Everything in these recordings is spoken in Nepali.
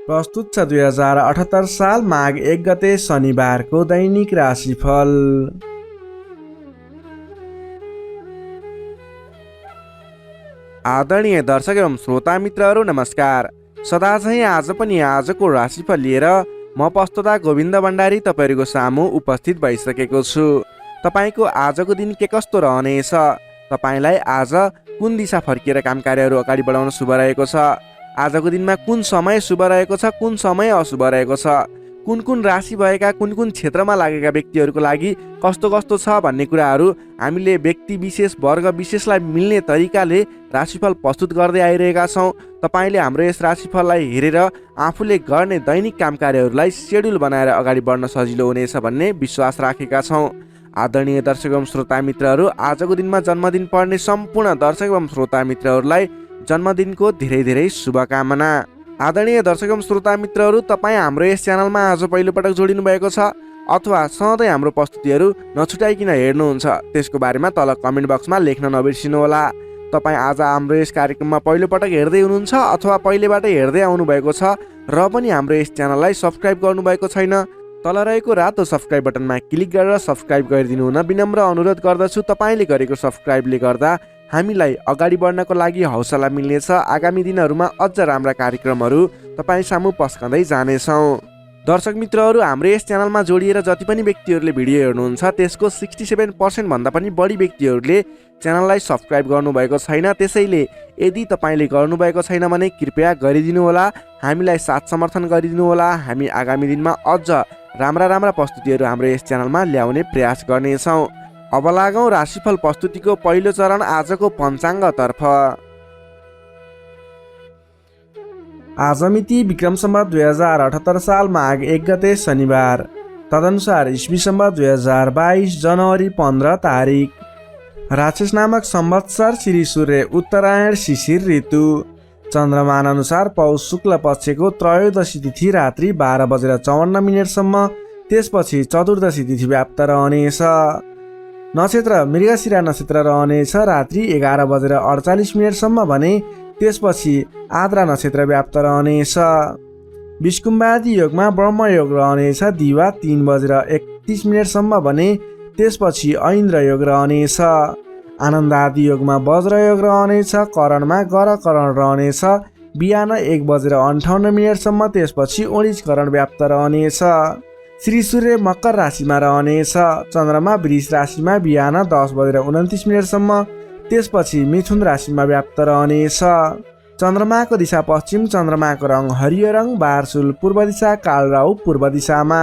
प्रस्तुत छ 2078 साल माघ 1 गते शनिबारको दैनिक राशिफल। आदरणीय दर्शक एवं श्रोता मित्रहरू नमस्कार। सदाझैँ आज पनि आजको राशिफल लिएर म पस्तोता गोविन्द भण्डारी तपाईँहरूको सामु उपस्थित भइसकेको छु। तपाईँको आजको दिन के कस्तो रहनेछ, तपाईँलाई आज कुन दिशा फर्किएर काम कार्यहरू अगाडि बढाउन शुभ रहेको छ, आजको दिनमा कुन समय शुभ रहेको छ, कुन समय अशुभ रहेको छ, कुन कुन राशि भएका कुन कुन क्षेत्रमा लागेका व्यक्तिहरूको लागि कस्तो कस्तो छ भन्ने कुराहरू हामीले व्यक्ति विशेष वर्ग विशेषलाई मिल्ने तरिकाले राशिफल प्रस्तुत गर्दै आइरहेका छौँ। तपाईँले हाम्रो यस राशिफललाई हेरेर आफूले गर्ने दैनिक काम कार्यहरूलाई सेड्युल बनाएर अगाडि बढ्न सजिलो हुनेछ भन्ने विश्वास राखेका छौँ। आदरणीय दर्शक एवं श्रोता मित्रहरू, आजको दिनमा जन्मदिन पर्ने सम्पूर्ण दर्शक एवं श्रोता मित्रहरूलाई जन्मदिनको धेरै धेरै शुभकामना। आदरणीय दर्शक एवं श्रोता मित्रहरू, तपाईँ हाम्रो यस च्यानलमा आज पहिलोपटक जोडिनु भएको छ अथवा सधैँ हाम्रो प्रस्तुतिहरू नछुटाइकन हेर्नुहुन्छ, त्यसको बारेमा तल कमेन्ट बक्समा लेख्न नबिर्सिनुहोला। तपाईँ आज हाम्रो यस कार्यक्रममा पहिलोपटक हेर्दै हुनुहुन्छ अथवा पहिलेबाटै हेर्दै आउनुभएको छ र पनि हाम्रो यस च्यानललाई सब्सक्राइब गर्नुभएको छैन, तल रहेको रातो सब्सक्राइब बटनमा क्लिक गरेर सब्सक्राइब गरिदिनु हुन विनम्र अनुरोध गर्दछु। तपाईँले गरेको सब्सक्राइबले गर्दा हामीलाई अगाडि बढ्नको लागि हौसला मिल्नेछ। आगामी दिनहरूमा अझ राम्रा कार्यक्रमहरू तपाईँ सामु पस्कँदै जानेछौँ। दर्शक मित्रहरू, हाम्रो यस च्यानलमा जोडिएर जति पनि व्यक्तिहरूले भिडियो हेर्नुहुन्छ त्यसको 67% भन्दा पनि बढी व्यक्तिहरूले च्यानललाई सब्सक्राइब गर्नुभएको छैन। त्यसैले यदि तपाईँले गर्नुभएको छैन भने कृपया गरिदिनुहोला, हामीलाई साथ समर्थन गरिदिनुहोला। हामी आगामी दिनमा अझ राम्रा प्रस्तुतिहरू हाम्रो यस च्यानलमा ल्याउने प्रयास गर्नेछौँ। अब लागौँ राशिफल प्रस्तुतिको पहिलो चरण आजको पञ्चाङ्गतर्फ। आज मिति विक्रम सम्वत 2078 साल माघ 1 गते शनिबार, तदनुसार इस्वी सम्वत 2022 जनवरी 15 तारिक। राक्षस नामक संवत्सर श्री सूर्य उत्तरायण शिशिर ऋतु। चन्द्रमान अनुसार पौष शुक्ल पक्षको त्रयोदशी तिथि रात्रि 12:54 त्यसपछि चतुर्दशी तिथि व्याप्त रहनेछ। नक्षत्र मृगशिरा नक्षत्र रहनेछ रात्रि 11:48 भने त्यसपछि आद्रा नक्षत्र व्याप्त रहनेछ। विष्कुम्बादी योगमा ब्रह्मयोग रहनेछ दिवा 3:31 भने त्यसपछि ऐन्द्र योग रहनेछ। आनन्दादि योगमा वज्र योग रहनेछ, करणमा गर करण रहनेछ बिहान 1:58 त्यसपछि ओणिज करण व्याप्त रहनेछ। श्री सूर्य मकर राशिमा रहनेछ, चन्द्रमा वृष राशिमा बिहान 10:29 त्यसपछि मिथुन राशिमा व्याप्त रहनेछ। चन्द्रमाको दिशा पश्चिम, चन्द्रमाको रङ हरियो रङ, बारसुल पूर्व दिशा, कालराहु पूर्व दिशामा।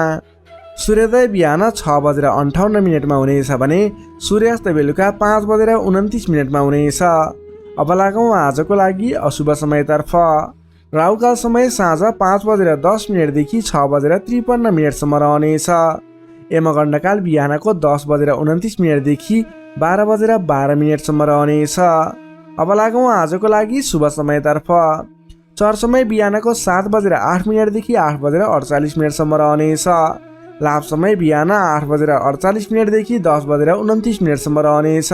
सूर्योदय बिहान 6:58 हुनेछ भने सूर्यास्त बेलुका 5:29 हुनेछ। अब लागौँ आजको लागि अशुभ समयतर्फ। राहुकाल समय साँझ 5:10 देखि 6:53 रहनेछ। यमगण्डकाल बिहानको 10:29 देखि 12:12 रहनेछ। अब लागौँ आजको लागि शुभ समयतर्फ। चर समय बिहानको 7:08 देखि 8:48 रहनेछ। लाभ समय बिहान 8:48 देखि 10:29 रहनेछ।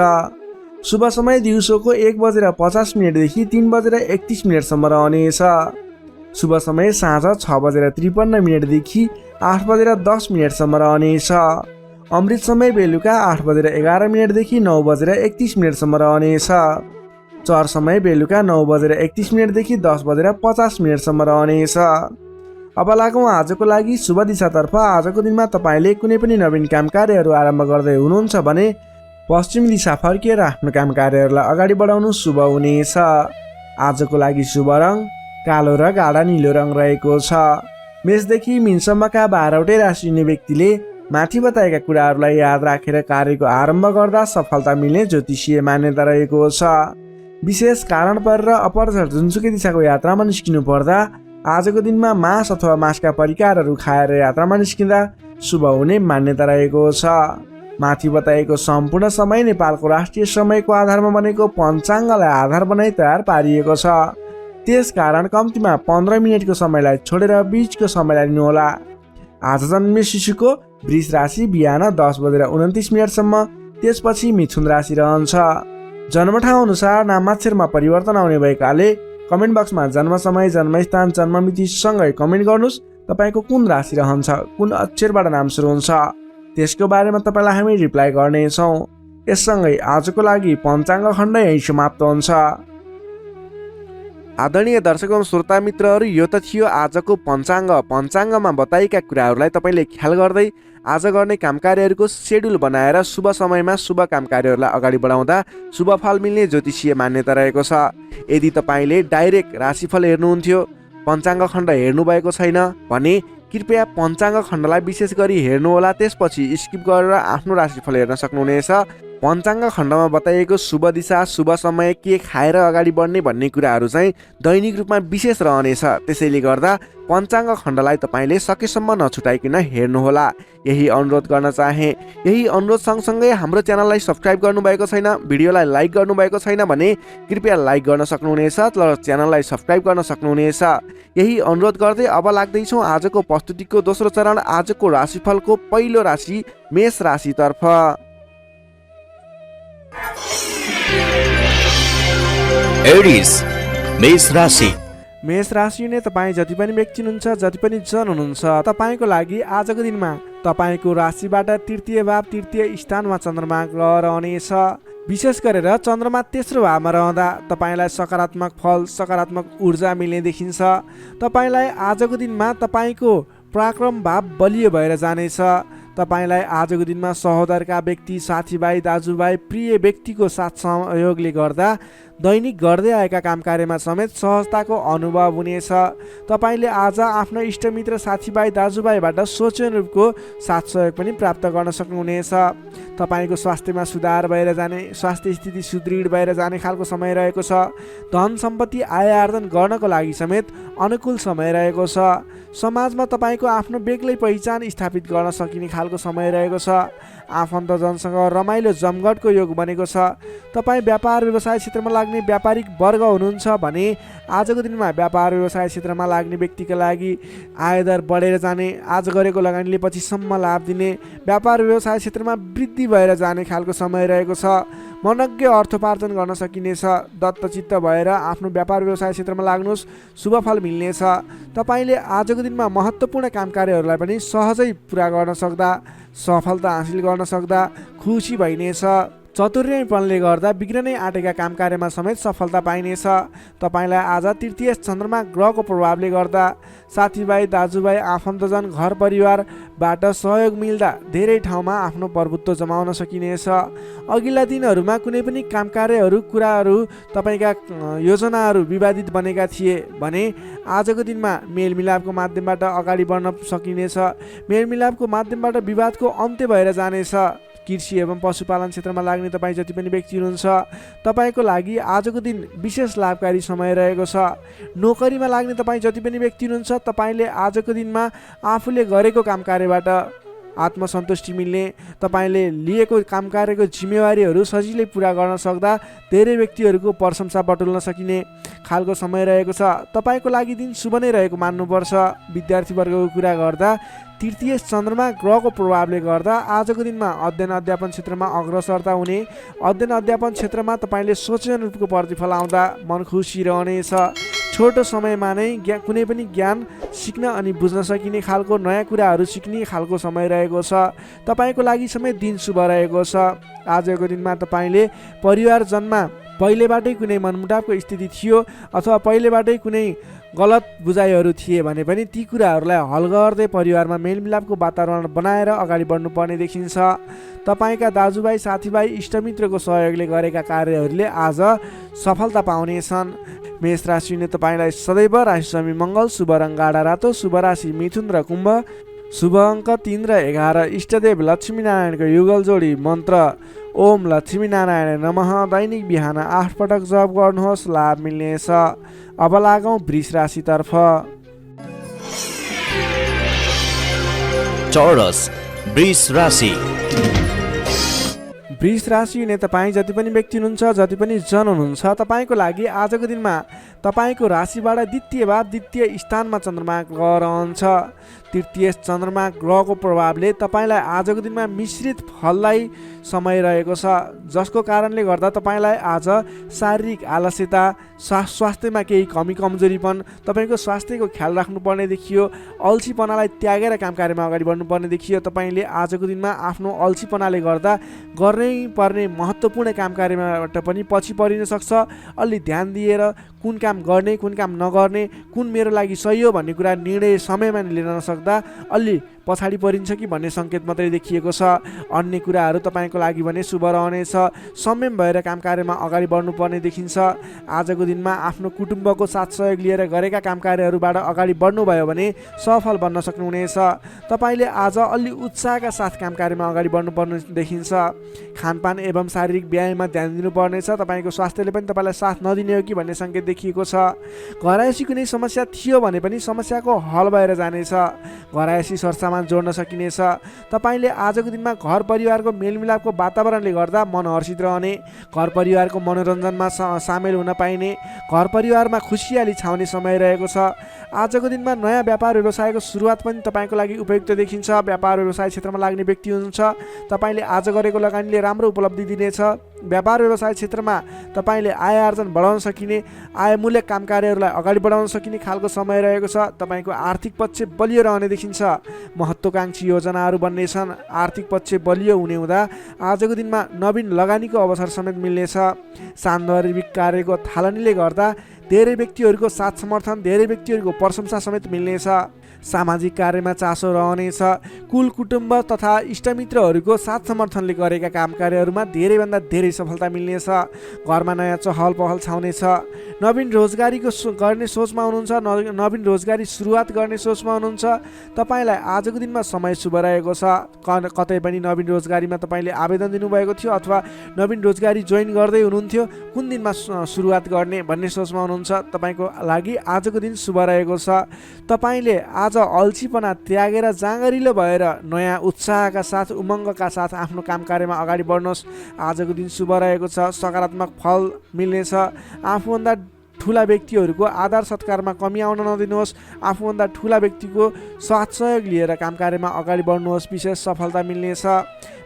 शुभ समय दिउँसोको 1:50 देखि 3:31 रहनेछ। शुभ समय साँझ 6:53 देखि 8:10 रहनेछ। अमृत समय बेलुका 8:11 देखि 9:31 रहनेछ। चर समय बेलुका 9:31 देखि 10:50 रहनेछ। अब लागौँ आजको लागि शुभ दिशातर्फ। आजको दिनमा तपाईँले कुनै पनि नवीन काम कार्यहरू आरम्भ गर्दै हुनुहुन्छ भने पश्चिम दिशा फर्किएर आफ्नो काम कार्यहरूलाई अगाडि बढाउनु शुभ हुनेछ। आजको लागि शुभ रङ कालो र गाढा निलो रङ रहेको छ। मेषदेखि मीनसम्मका 12वटै राशि हुने व्यक्तिले माथि बताएका कुराहरूलाई याद राखेर कार्यको आरम्भ गर्दा सफलता मिल्ने ज्योतिषीय मान्यता रहेको छ। विशेष कारण परेर अपरझट जुनसुकै दिशाको यात्रामा निस्किनु पर्दा आजको दिनमा मांस अथवा मांसका परिकारहरू खाएर यात्रामा निस्किँदा शुभ हुने मान्यता रहेको छ। माथि बताएको सम्पूर्ण समय नेपालको राष्ट्रिय समयको आधारमा बनेको पञ्चाङ्गलाई आधार बनाई तयार पारिएको छ। त्यसकारण कम्तीमा 15 मिनटको समयलाई छोडेर बीचको समयलाई लिनुहोला। आज जन्मिने शिशुको वृष राशि बिहान 10:29 त्यसपछि मिथुन राशि रहन्छ। जन्मठाउँ अनुसार नामाक्षरमा परिवर्तन आउने भएकाले कमेन्ट बक्समा जन्म समय, जन्मस्थान, जन्ममिति सँगै कमेन्ट गर्नुहोस्। तपाईँको कुन राशि रहन्छ, कुन अक्षरबाट नाम सुरु हुन्छ, त्यसको बारेमा तपाईँलाई हामी रिप्लाई गर्नेछौँ। यससँगै आजको लागि पञ्चाङ्ग खण्ड यही समाप्त हुन्छ। आदरणीय दर्शक एवं श्रोता मित्रहरू, यो त थियो आजको पञ्चाङ्गमा बताएका कुराहरूलाई तपाईँले ख्याल गर्दै आज गर्ने काम कार्यहरूको सेड्युल बनाएर शुभ समयमा शुभ काम कार्यहरूलाई अगाडि बढाउँदा शुभ फल मिल्ने ज्योतिषीय मान्यता रहेको छ। यदि तपाईँले डाइरेक्ट राशिफल हेर्नुहुन्थ्यो, पञ्चाङ्ग खण्ड हेर्नुभएको छैन भने कृपया पञ्चाङ्ग खण्डलाई विशेष गरी हेर्नुहोला। त्यसपछि स्किप गरेर आफ्नो राशिफल हेर्न सक्नुहुनेछ। पञ्चाङ्ग खण्डमा बताइएको शुभ दिशा, शुभ समय, के खाएर अगाडि बढ्ने भन्ने कुराहरू चाहिँ दैनिक रूपमा विशेष रहनेछ। त्यसैले गर्दा पञ्चाङ्ग खण्डलाई तपाईँले सकेसम्म नछुटाइकन हेर्नुहोला, यही अनुरोध गर्न चाहे। यही अनुरोध सँगसँगै हाम्रो च्यानललाई सब्सक्राइब गर्नुभएको छैन, भिडियोलाई लाइक गर्नुभएको छैन भने कृपया लाइक गर्न सक्नुहुनेछ र च्यानललाई सब्सक्राइब गर्न सक्नुहुनेछ। यही अनुरोध गर्दै अब लाग्दैछौँ आजको प्रस्तुतिको दोस्रो चरण, आजको राशिफलको पहिलो राशि मेष राशितर्फ। एरिस मेष राशि। मेष राशि नै तपाईँ जति पनि व्यक्ति हुनुहुन्छ, जति पनि जन हुनुहुन्छ, तपाईँको लागि आजको दिनमा तपाईँको राशिबाट तृतीय भाव, तृतीय स्थानमा चन्द्रमा ग्रह रहनेछ। विशेष गरेर चन्द्रमा तेस्रो भावमा रहँदा तपाईँलाई सकारात्मक फल, सकारात्मक ऊर्जा मिल्ने देखिन्छ। तपाईँलाई आजको दिनमा तपाईँको पराक्रम भाव बलियो भएर जानेछ। तपाईँलाई आजको दिनमा सहोदरका व्यक्ति, साथीभाइ, दाजुभाइ, प्रिय व्यक्तिको साथ सहयोगले गर्दा दैनिक गर्दै आएका काम कार्यमा समेत सहजताको अनुभव हुनेछ। तपाईँले आज आफ्ना इष्टमित्र, साथीभाइ, दाजुभाइबाट सोचेन रूपको साथ सहयोग पनि प्राप्त गर्न सक्नुहुनेछ। तपाईँको स्वास्थ्यमा सुधार भएर जाने, स्वास्थ्य स्थिति सुदृढ भएर जाने खालको समय रहेको छ। धन सम्पत्ति आय आर्जन गर्नको लागि समेत अनुकूल समय रहेको छ। समाजमा तपाईँको आफ्नो बेग्लै पहिचान स्थापित गर्न सकिने खालको समय रहेको छ। आफन्तजनसँग रमाइलो जमघटको योग बनेको छ। तपाईँ व्यापार व्यवसाय क्षेत्रमा लाग्ने व्यापारिक वर्ग हुनुहुन्छ भने आजको दिनमा व्यापार व्यवसाय क्षेत्रमा लाग्ने व्यक्तिका लागि आयदर बढेर जाने, आज गरेको लगानीले पछिसम्म लाभ दिने, व्यापार व्यवसाय क्षेत्रमा वृद्धि भएर जाने खालको समय रहेको छ। मनज्ञ अर्थोपार्जन गर्न सकिनेछ। दत्तचित्त भएर आफ्नो व्यापार व्यवसाय क्षेत्रमा लाग्नुहोस्, शुभ फल मिल्नेछ। तपाईँले आजको दिनमा महत्त्वपूर्ण काम कार्यहरूलाई पनि सहजै पुरा गर्न सक्दा, सफलता हासिल गर्न सक्दा खुसी भइनेछ। चतुर्यपनले गर्दा बिग्रनै आँटेका काम कार्यमा समेत सफलता पाइनेछ। तपाईँलाई आज तृतीय चन्द्रमा ग्रहको प्रभावले गर्दा साथीभाइ, दाजुभाइ, आफन्तजन, घर परिवारबाट सहयोग मिल्दा धेरै ठाउँमा आफ्नो प्रभुत्व जमाउन सकिनेछ। अघिल्ला दिनहरूमा कुनै पनि काम कार्यहरू, कुराहरू, तपाईँका योजनाहरू विवादित बनेका थिए भने आजको दिनमा मेलमिलापको माध्यमबाट अगाडि बढ्न सकिनेछ। मेलमिलापको माध्यमबाट विवादको अन्त्य भएर जानेछ। कृषि एवं पशुपालन क्षेत्रमा लाग्ने तपाईँ जति पनि व्यक्ति हुनुहुन्छ, तपाईँको लागि आजको दिन विशेष लाभकारी समय रहेको छ। नोकरीमा लाग्ने तपाईँ जति पनि व्यक्ति हुनुहुन्छ, तपाईँले आजको दिनमा आफूले गरेको काम कार्यबाट आत्मसन्तुष्टि मिल्ने, तपाईँले लिएको काम कार्यको जिम्मेवारीहरू सजिलै पुरा गर्न सक्दा धेरै व्यक्तिहरूको प्रशंसा बटुल्न सकिने खालको समय रहेको छ। तपाईँको लागि दिन शुभ नै रहेको मान्नुपर्छ। विद्यार्थीवर्गको कुरा गर्दा तृतीय चन्द्रमा ग्रहको प्रभावले गर्दा आजको दिनमा अध्ययन अध्यापन क्षेत्रमा अग्रसरता हुने, अध्ययन अध्यापन क्षेत्रमा तपाईँले सोचेन रूपको प्रतिफल आउँदा मन खुसी रहनेछ। छोटो समयमा नै कुनै पनि ज्ञान सिक्न अनि बुझ्न सकिने खालको, नयाँ कुराहरू सिक्ने खालको समय रहेको छ। तपाईँको लागि समेत दिन शुभ रहेको छ। आजको दिनमा तपाईँले परिवारजनमा पहिलेबाटै कुनै मनमुटावको स्थिति थियो अथवा पहिलेबाटै कुनै गलत बुझाइहरू थिए भने पनि ती कुराहरूलाई हल गर्दै परिवारमा मेलमिलापको वातावरण बनाएर अगाडि बढ्नुपर्ने देखिन्छ। तपाईँका दाजुभाइ, साथीभाइ, इष्टमित्रको सहयोगले गरेका कार्यहरूले आज सफलता पाउनेछन्। मेष राशिले तपाईँलाई सदैव राशिस्वामी मङ्गल, शुभ रङ गाढा रातो, शुभ राशि मिथुन र कुम्भ, शुभ अङ्क 3 र 11, इष्टदेव लक्ष्मीनारायणको युगल जोडी मन्त्र ओम लक्ष्मीनारायण नमः दैनिक बिहान 8 पटक जप गर्नुहोस्, लाभ मिल्नेछ। अब लागौँ वृष राशितर्फ। चौरस वृष राशि। वृष राशि हुने तपाईँ जति पनि व्यक्ति हुनुहुन्छ, जति पनि जन हुनुहुन्छ, तपाईँको लागि आजको दिनमा तपाईँको राशिबाट द्वितीय भाव, द्वितीय स्थानमा चन्द्रमा ग्रह रहन्छ। तृतीय चन्द्रमा ग्रहको प्रभावले तपाईँलाई आजको दिनमा मिश्रित फलदायी समय रहेको छ, जसको कारणले गर्दा तपाईँलाई आज शारीरिक आलस्यता, स्वास्थ्यमा केही कमी कमजोरीपन, तपाईँको स्वास्थ्यको ख्याल राख्नुपर्ने देखियो। अल्छीपनालाई त्यागेर काम कार्यमा अगाडि बढ्नुपर्ने देखियो। तपाईँले आजको दिनमा आफ्नो अल्छीपनाले गर्दा गर्नै पर्ने महत्त्वपूर्ण काम कार्यबाट पनि पछि परिन सक्छ। अलि ध्यान दिएर कुन काम गर्ने, कुन काम नगर्ने, कुन मेरो लागि सही हो भन्ने कुरा निर्णय समयमा लिन नसक्दा अलि पछाडि परिन्छ कि भन्ने सङ्केत मात्रै देखिएको छ। अन्य कुराहरू तपाईँको लागि भने शुभ रहनेछ। संयम भएर काम कार्यमा अगाडि बढ्नुपर्ने देखिन्छ। आजको दिनमा आफ्नो कुटुम्बको साथ सहयोग लिएर गरेका काम कार्यहरूबाट अगाडि बढ्नुभयो भने सफल बन्न सक्नुहुनेछ। तपाईँले आज अलि उत्साहका साथ काम कार्यमा अगाडि बढ्नुपर्ने देखिन्छ। खानपान एवं शारीरिक व्यायाममा ध्यान दिनुपर्नेछ। तपाईँको स्वास्थ्यले पनि तपाईँलाई साथ नदिने हो कि भन्ने सङ्केत देखिएको छ। घरायसी कुनै समस्या थियो भने पनि समस्याको हल भएर जानेछ। घरायसी सरसामान जोड्न सकिनेछ। तपाईँले आजको दिनमा घर परिवारको मेलमिलापको वातावरणले गर्दा मन हर्षित रहने, घर परिवारको मनोरञ्जनमा सामेल हुन पाइने, घर परिवारमा खुसियाली छाउने समय रहेको छ। आजको दिनमा नयाँ व्यापार व्यवसायको सुरुवात पनि तपाईँको लागि उपयुक्त देखिन्छ। व्यापार व्यवसाय क्षेत्रमा लाग्ने व्यक्ति हुनुहुन्छ, तपाईँले आज गरेको लगानीले राम्रो उपलब्धि दिनेछ। व्यापार व्यवसाय क्षेत्रमा तपाईँले आय आर्जन बढाउन सकिने, आयमूलक काम कार्यहरूलाई अगाडि बढाउन सकिने खालको समय रहेको छ। तपाईँको आर्थिक पक्ष बलियो रहने देखिन्छ। महत्त्वकाङ्क्षी योजनाहरू बन्नेछन्। आर्थिक पक्ष बलियो हुने हुँदा आजको दिनमा नवीन लगानीको अवसर समेत मिल्नेछ। सान्दर्भिक कार्यको थालनीले गर्दा धेरै व्यक्तिहरूको साथ समर्थन, धेरै व्यक्तिहरूको प्रशंसा समेत मिल्नेछ। सामाजिक कार्यमा चासो रहनेछ। कुल कुटुम्ब तथा इष्टमित्रहरूको साथ समर्थनले गरेका काम कार्यहरूमा धेरैभन्दा धेरै सफलता मिल्नेछ। घरमा नयाँ चहल पहल छाउनेछ। नवीन रोजगारीको गर्ने सोचमा हुनुहुन्छ, नवीन रोजगारी सुरुवात गर्ने सोचमा हुनुहुन्छ। तपाईँलाई आजको दिनमा समय शुभ रहेको छ। कतै पनि नवीन रोजगारीमा तपाईँले आवेदन दिनुभएको थियो अथवा नवीन रोजगारी जोइन गर्दै हुनुहुन्थ्यो, कुन दिनमा सुरुवात गर्ने भन्ने सोचमा हुनुहुन्छ। तपाईँको लागि आजको दिन शुभ रहेको छ। तपाईँले आज अल्छीपना त्यागेर जाँगरिलो भएर नयाँ उत्साहका साथ, उमङ्गका साथ आफ्नो काम कार्यमा अगाडि बढ्नुहोस्। आजको दिन शुभ रहेको छ। सकारात्मक फल मिल्नेछ। आफूभन्दा ठुला व्यक्तिहरूको आदर सत्कारमा कमी आउन नदिनुहोस्। आफूभन्दा ठुला व्यक्तिको साथ सहयोग लिएर काम कार्यमा अगाडि बढ्नुहोस्। विशेष सफलता मिल्नेछ।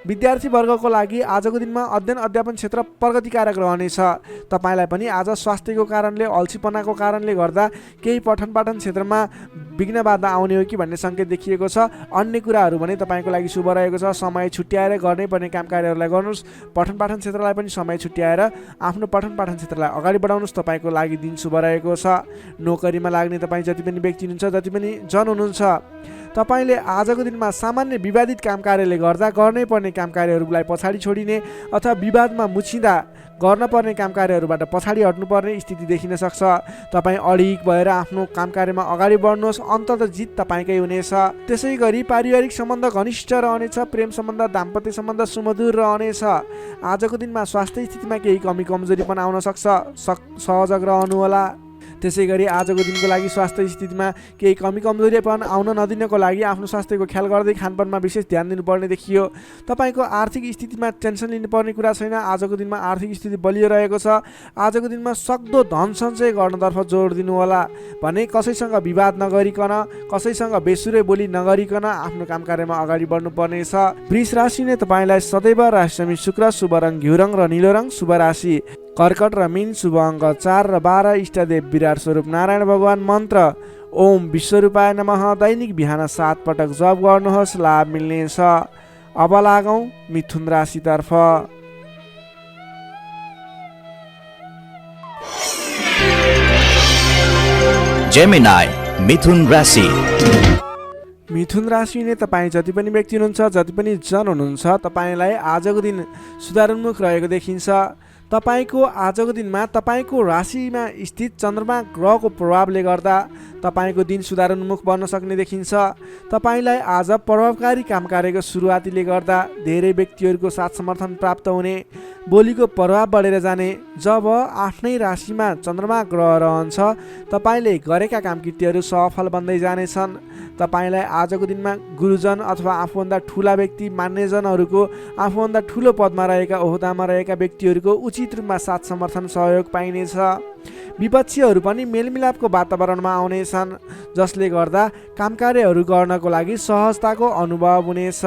विद्यार्थी वर्गको लागि आजको दिनमा अध्ययन अध्यापन क्षेत्र प्रगतिकारक रहनेछ। तपाईँलाई पनि आज स्वास्थ्यको कारणले, अल्छीपनाको कारणले गर्दा केही पठन पाठन क्षेत्रमा विघ्न बाधा आउने हो कि भन्ने सङ्केत देखिएको छ। अन्य कुराहरू भने तपाईँको लागि शुभ रहेको छ। समय छुट्याएर गर्नै पर्ने काम कार्यहरूलाई गर्नुहोस्। पठन पाठन क्षेत्रलाई पनि समय छुट्याएर आफ्नो पठन पाठन क्षेत्रलाई अगाडि बढाउनुहोस्। तपाईँको लागि दिन शुभ रहेको छ। नोकरीमा लाग्ने तपाईँ जति पनि व्यक्ति हुनुहुन्छ, जति पनि जन हुनुहुन्छ, तपाईँले आजको दिनमा सामान्य विवादित काम कार्यले गर्दा गर्नै पर्ने काम कार्यहरूलाई पछाडि छोडिने अथवा विवादमा मुछिँदा गर्न पर्ने काम कार्यहरूबाट पछाडि हट्नुपर्ने स्थिति देखिन सक्छ। तपाईँ अडिग भएर आफ्नो काम कार्यमा अगाडि बढ्नुहोस्। अन्ततः जित तपाईँकै हुनेछ। त्यसै गरी पारिवारिक सम्बन्ध घनिष्ठ रहनेछ। प्रेम सम्बन्ध, दाम्पत्य सम्बन्ध सुमधुर रहनेछ। आजको दिनमा स्वास्थ्य स्थितिमा केही कमी कमजोरी पनि आउन सक्छ, सहजग रहनुहोला। त्यसै गरी आजको दिनको लागि स्वास्थ्य स्थितिमा केही कमी कमजोरी पनि आउन नदिनको लागि आफ्नो स्वास्थ्यको ख्याल गर्दै खानपानमा विशेष ध्यान दिनुपर्ने देखियो। तपाईँको आर्थिक स्थितिमा टेन्सन लिनुपर्ने कुरा छैन। आजको दिनमा आर्थिक स्थिति बलियो रहेको छ। आजको दिनमा सक्दो धन सञ्चय गर्नतर्फ जोड दिनुहोला। भने कसैसँग विवाद नगरिकन, कसैसँग बेसुरे बोली नगरिकन आफ्नो काम कार्यमा अगाडि बढ्नुपर्नेछ। वृष राशिले तपाईँलाई सदैव राशि शुक्र, शुभ रङ घिउ रङ र निलो रङ, शुभ राशि कर्कट र मीन, शुभ अङ्क 4 र 12, इष्टदेव विराट स्वरूप नारायण भगवान, मन्त्र ओम विश्वरूपाय नमः। दैनिक बिहान 7 पटक जप गर्नुहोस्, लाभ मिल्नेछ। अब लागौँ मिथुन राशितर्फ। जेमिनाई मिथुन राशि। मिथुन राशि नै तपाईँ जति पनि व्यक्ति हुनुहुन्छ, जति पनि जन हुनुहुन्छ, तपाईँलाई आजको दिन सुधारोन्मुख रहेको देखिन्छ। तपाईँको आजको दिनमा तपाईँको राशिमा स्थित चन्द्रमा ग्रहको प्रभावले गर्दा तपाईँको दिन सुधारोन्मुख बन्न सक्ने देखिन्छ। तपाईँलाई आज प्रभावकारी काम कार्यको सुरुवातीले गर्दा धेरै व्यक्तिहरूको साथ समर्थन प्राप्त हुने, बोलीको प्रभाव बढेर जाने। जब आफ्नै राशिमा चन्द्रमा ग्रह रहन्छ, तपाईँले गरेका काम कृत्यहरू सफल बन्दै जानेछन्। तपाईँलाई आजको दिनमा गुरुजन अथवा आफूभन्दा ठुला व्यक्ति, मान्यजनहरूको, आफूभन्दा ठुलो पदमा रहेका, ओहदामा रहेका व्यक्तिहरूको उचित रूपमा साथ समर्थन सहयोग पाइनेछ। विपक्षीहरू पनि मेलमिलापको वातावरणमा आउनेछन्, जसले गर्दा कामकार्यहरू गर्नको लागि सहजताको अनुभव हुनेछ।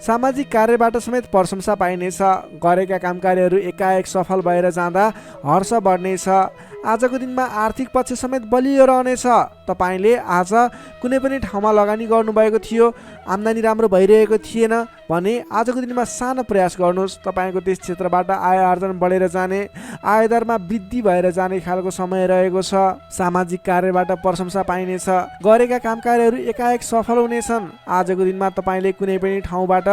सामाजिक कार्यबाट समेत प्रशंसा पाइनेछ। गरेका कामकार्यहरू एकाएक सफल भएर जाँदा हर्ष बढ्नेछ। आजको दिनमा आर्थिक पक्ष समेत बलियो रहनेछ। तपाईँले आज कुनै पनि ठाउँमा लगानी गर्नुभएको थियो, आम्दानी राम्रो भइरहेको थिएन भने आजको दिनमा सानो प्रयास गर्नुहोस्। तपाईँको त्यस क्षेत्रबाट आय आर्जन बढेर जाने, आयदरमा वृद्धि भएर जाने खालको समय रहेको छ। सामाजिक कार्यबाट प्रशंसा पाइनेछ। गरेका कामकार्यहरू एकाएक सफल हुनेछन्। आजको दिनमा तपाईँले कुनै पनि ठाउँबाट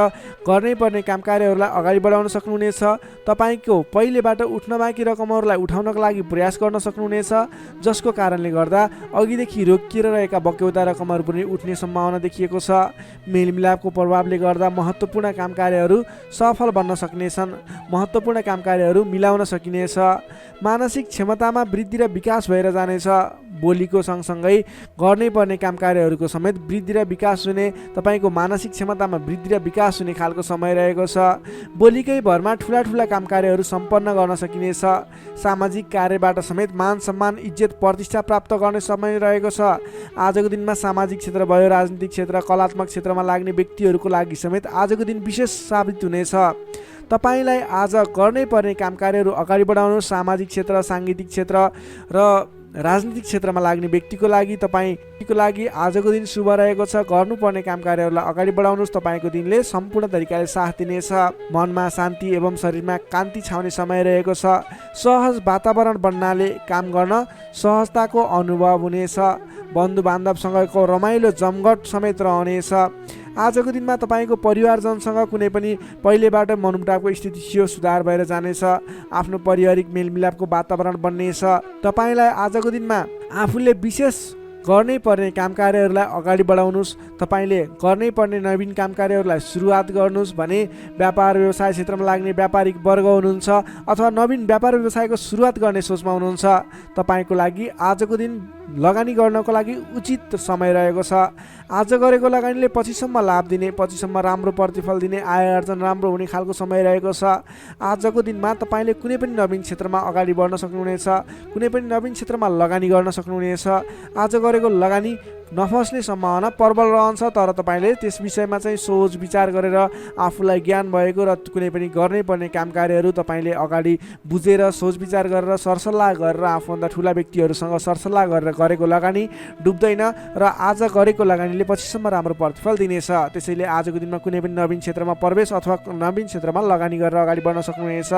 गर्नै पर्ने कामकार्यहरूलाई अगाडि बढाउन सक्नुहुनेछ। तपाईँको पहिलेबाट उठ्न बाँकी रकमहरूलाई उठाउनको लागि प्रयास गर्न सक्नुहुनेछ, जसको कारणले गर्दा अघिदेखि रोकिएर रहेका बक्यौता रकमहरू पनि उठ्ने सम्भावना देखिएको छ। मेलमिलापको प्रभावले गर्दा महत्त्वपूर्ण कामकार्यहरू सफल बन्न सक्नेछन्। महत्त्वपूर्ण कामकार्यहरू मिलाउन सकिनेछ। मानसिक क्षमतामा वृद्धि र विकास भएर जानेछ। बोलीको सँगसँगै गर्नै पर्ने कामकार्यहरूको समेत वृद्धि र विकास हुने, तपाईँको मानसिक क्षमतामा वृद्धि र विकास हुने खालको समय रहेको छ। बोलीकै भरमा ठुला ठुला कामकार्यहरू सम्पन्न गर्न सकिनेछ। सामाजिक कार्यबाट समेत मान सम्मान, इज्जत, प्रतिष्ठा प्राप्त गर्ने समय रहेको छ। आजको दिनमा सामाजिक क्षेत्र भयो, राजनीतिक क्षेत्र, कलात्मक क्षेत्रमा लाग्ने व्यक्तिहरूको लागि समेत आजको दिन विशेष साबित हुनेछ। तपाईँलाई आज गर्नै पर्ने कामकार्यहरू अगाडि बढाउनु। सामाजिक क्षेत्र, साङ्गीतिक क्षेत्र र राजनीतिक क्षेत्रमा लाग्ने व्यक्तिको लागि आजको दिन शुभ रहेको छ। गर्नुपर्ने कामकार्यहरूलाई अगाडि बढाउनुहोस्। तपाईँको दिनले सम्पूर्ण तरिकाले साथ दिनेछ। मनमा शान्ति एवं शरीरमा कान्ति छाउने समय रहेको छ। सहज वातावरण बन्नाले काम गर्न सहजताको अनुभव हुनेछ। बन्धु बान्धवसँगको रमाइलो जमघट समेत रहनेछ। आजको दिनमा तपाईँको परिवारजनसँग कुनै पनि पहिलेबाट मनमुटावको स्थिति थियो, सुधार भएर जानेछ। आफ्नो पारिवारिक मेलमिलापको वातावरण बन्नेछ। तपाईँलाई आजको दिनमा आफूले विशेष गर्नै पर्ने कामकार्यहरूलाई अगाडि बढाउनुहोस्। तपाईँले गर्नै पर्ने नवीन कामकार्यहरूलाई सुरुवात गर्नुहोस् भने व्यापार व्यवसाय क्षेत्रमा लाग्ने व्यापारिक वर्ग हुनुहुन्छ अथवा नवीन व्यापार व्यवसायको सुरुवात गर्ने सोचमा हुनुहुन्छ, तपाईँको लागि आजको दिन लगानी गर्नको लागि उचित समय रहेको छ। आज गरेको लगानीले पछिसम्म लाभ दिने, पछिसम्म राम्रो प्रतिफल दिने, आय आर्जन राम्रो हुने खालको समय रहेको छ। आजको दिनमा तपाईँले कुनै पनि नवीन क्षेत्रमा अगाडि बढ्न सक्नुहुनेछ। कुनै पनि नवीन क्षेत्रमा लगानी गर्न सक्नुहुनेछ। आज गरेको लगानी नफस्ने सम्भावना प्रबल रहन्छ, तर तपाईँले त्यस विषयमा चाहिँ सोच विचार गरेर आफूलाई ज्ञान भएको र कुनै पनि गर्नै पर्ने कामकार्यहरू तपाईँले अगाडि बुझेर सोच विचार गरेर सरसल्लाह गरेर आफूभन्दा ठुला व्यक्तिहरूसँग सरसल्लाह गरेर गरेको लगानी डुब्दैन र आज गरेको लगानीले पछिसम्म राम्रो प्रतिफल दिनेछ। त्यसैले आजको दिनमा कुनै पनि नवीन क्षेत्रमा प्रवेश अथवा नवीन क्षेत्रमा लगानी गरेर अगाडि बढ्न सक्नुहुनेछ।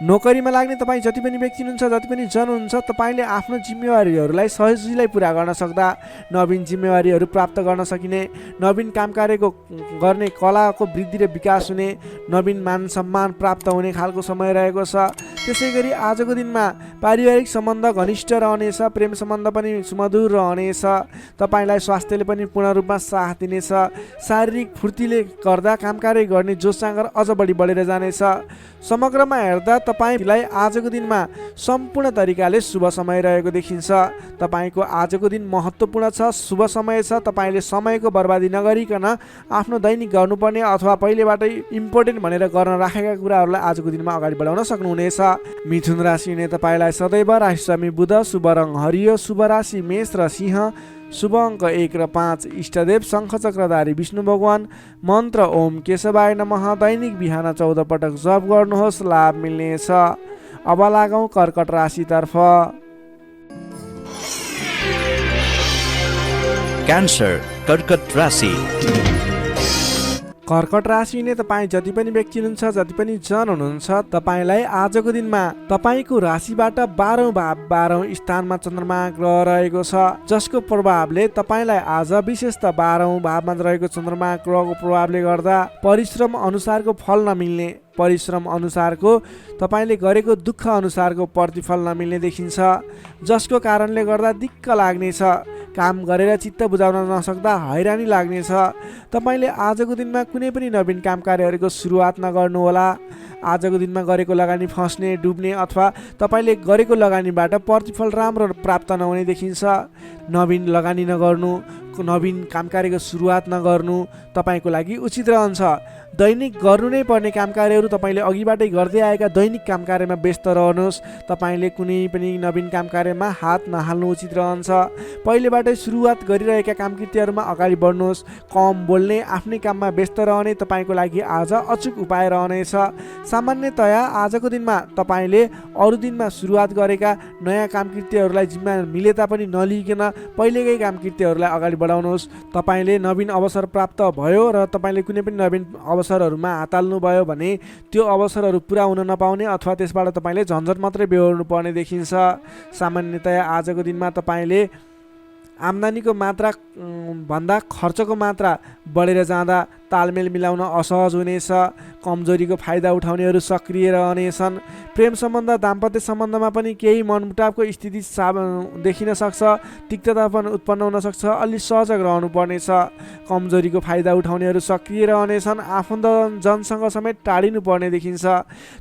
नोकरीमा लाग्ने तपाईँ जति पनि व्यक्ति हुनुहुन्छ, जति पनि जन हुनुहुन्छ, तपाईँले आफ्नो जिम्मेवारीहरूलाई सजिलै पुरा गर्न सक्दा नवीन जिम्मेवारीहरू प्राप्त गर्न सकिने, नवीन कामकार्यको गर्ने कलाको वृद्धि र विकास हुने, नवीन मान सम्मान प्राप्त हुने खालको समय रहेको छ। त्यसै गरी आजको दिनमा पारिवारिक सम्बन्ध घनिष्ठ रहनेछ। प्रेम सम्बन्ध पनि सुमधुर रहनेछ। तपाईँलाई स्वास्थ्यले पनि पूर्ण रूपमा साथ दिनेछ। शारीरिक फुर्तीले गर्दा कामकार्य गर्ने जोस जाँगर अझ बढी बढेर जानेछ। समग्रमा हेर्दा तपाईँलाई आजको दिनमा सम्पूर्ण तरिकाले शुभ समय रहेको देखिन्छ। तपाईँको आजको दिन महत्त्वपूर्ण छ, शुभ समय छ। तपाईँले समयको बर्बादी नगरिकन आफ्नो दैनिक गर्नुपर्ने अथवा पहिलेबाटै इम्पोर्टेन्ट भनेर गर्न राखेका कुराहरूलाई आजको दिनमा अगाडि बढाउन सक्नुहुनेछ। मिथुन राशि हुने तपाईँलाई सदैव राशिस्वामी बुध, शुभ रङ हरियो, शुभ राशि मेष र सिंह, शुभ अङ्क 1 र 5, इष्टदेव शङ्खचक्रधारी विष्णु भगवान, मन्त्र ओम केशवाय नमः। दैनिक बिहान 14 पटक जप गर्नुहोस्, लाभ मिल्नेछ। अब लागौँ कर्कट राशितर्फ। क्यान्सर, कर्कट राशि। कर्कट राशि हुने तपाईँ जति पनि व्यक्ति हुनुहुन्छ, जति पनि जन हुनुहुन्छ, तपाईँलाई आजको दिनमा तपाईँको राशिबाट 12औं भाव 12औं स्थानमा चन्द्रमा ग्रह रहेको छ, जसको प्रभावले तपाईँलाई आज विशेष त 12औं भावमा रहेको चन्द्रमा ग्रहको प्रभावले गर्दा परिश्रम अनुसारको फल नमिल्ने, परिश्रम अनुसारको तपाईँले गरेको दुःख अनुसारको प्रतिफल नमिल्ने देखिन्छ, जसको कारणले गर्दा दिक्क लाग्नेछ। काम गरेर चित्त बुझाउन नसक्दा हैरानी लाग्नेछ। तपाईँले आजको दिनमा कुनै पनि नवीन काम कार्यहरूको सुरुवात नगर्नुहोला। आजको दिनमा गरेको लगानी फस्ने, डुब्ने अथवा तपाईँले गरेको लगानीबाट प्रतिफल राम्रो प्राप्त नहुने देखिन्छ। नवीन लगानी नगर्नु, नवीन काम कार्यको सुरुवात नगर्नु तपाईँको लागि उचित रहन्छ। दैनिक गर्नु नै पर्ने काम कार्यहरू तपाईँले अघिबाटै गर्दै आएका दैनिक काम कार्यमा व्यस्त रहनुहोस्। तपाईँले कुनै पनि नवीन काम कार्यमा हात नहाल्नु उचित रहन्छ। पहिलेबाटै सुरुवात गरिरहेका काम कृत्यहरूमा अगाडि बढ्नुहोस्। कम बोल्ने, आफ्नै काममा व्यस्त रहने तपाईँको लागि आज अचुक उपाय रहनेछ। सामान्यतया आजको दिनमा तपाईँले अरू दिनमा सुरुवात गरेका नयाँ काम कृत्यहरूलाई जिम्मा मिले तापनि नलिकन पहिलेकै काम कृत्यहरूलाई अगाडि बढाउनुहोस्। तपाईँले नवीन अवसर प्राप्त भयो र तपाईँले कुनै पनि नवीन अवसरहरूमा हात हाल्नुभयो भने त्यो अवसरहरू पुरा हुन नपाउने अथवा त्यसबाट तपाईँले झन्झट मात्रै बेहोर्नु पर्ने देखिन्छ। सामान्यतया आजको दिनमा तपाईँले आम्दानीको मात्रा भन्दा खर्चको मात्रा बढेर जाँदा तालमेल मिलाउन असहज हुनेछ। कमजोरीको फाइदा उठाउनेहरू सक्रिय रहनेछन्। प्रेम सम्बन्ध, दाम्पत्य सम्बन्धमा पनि केही मनमुटावको स्थिति देखिन सक्छ। तिक्तता पनि उत्पन्न हुन सक्छ। अलि सजग रहनुपर्नेछ। कमजोरीको फाइदा उठाउनेहरू सक्रिय रहनेछन्। आफन्तजनसँग समेत टाढिनु पर्ने देखिन्छ।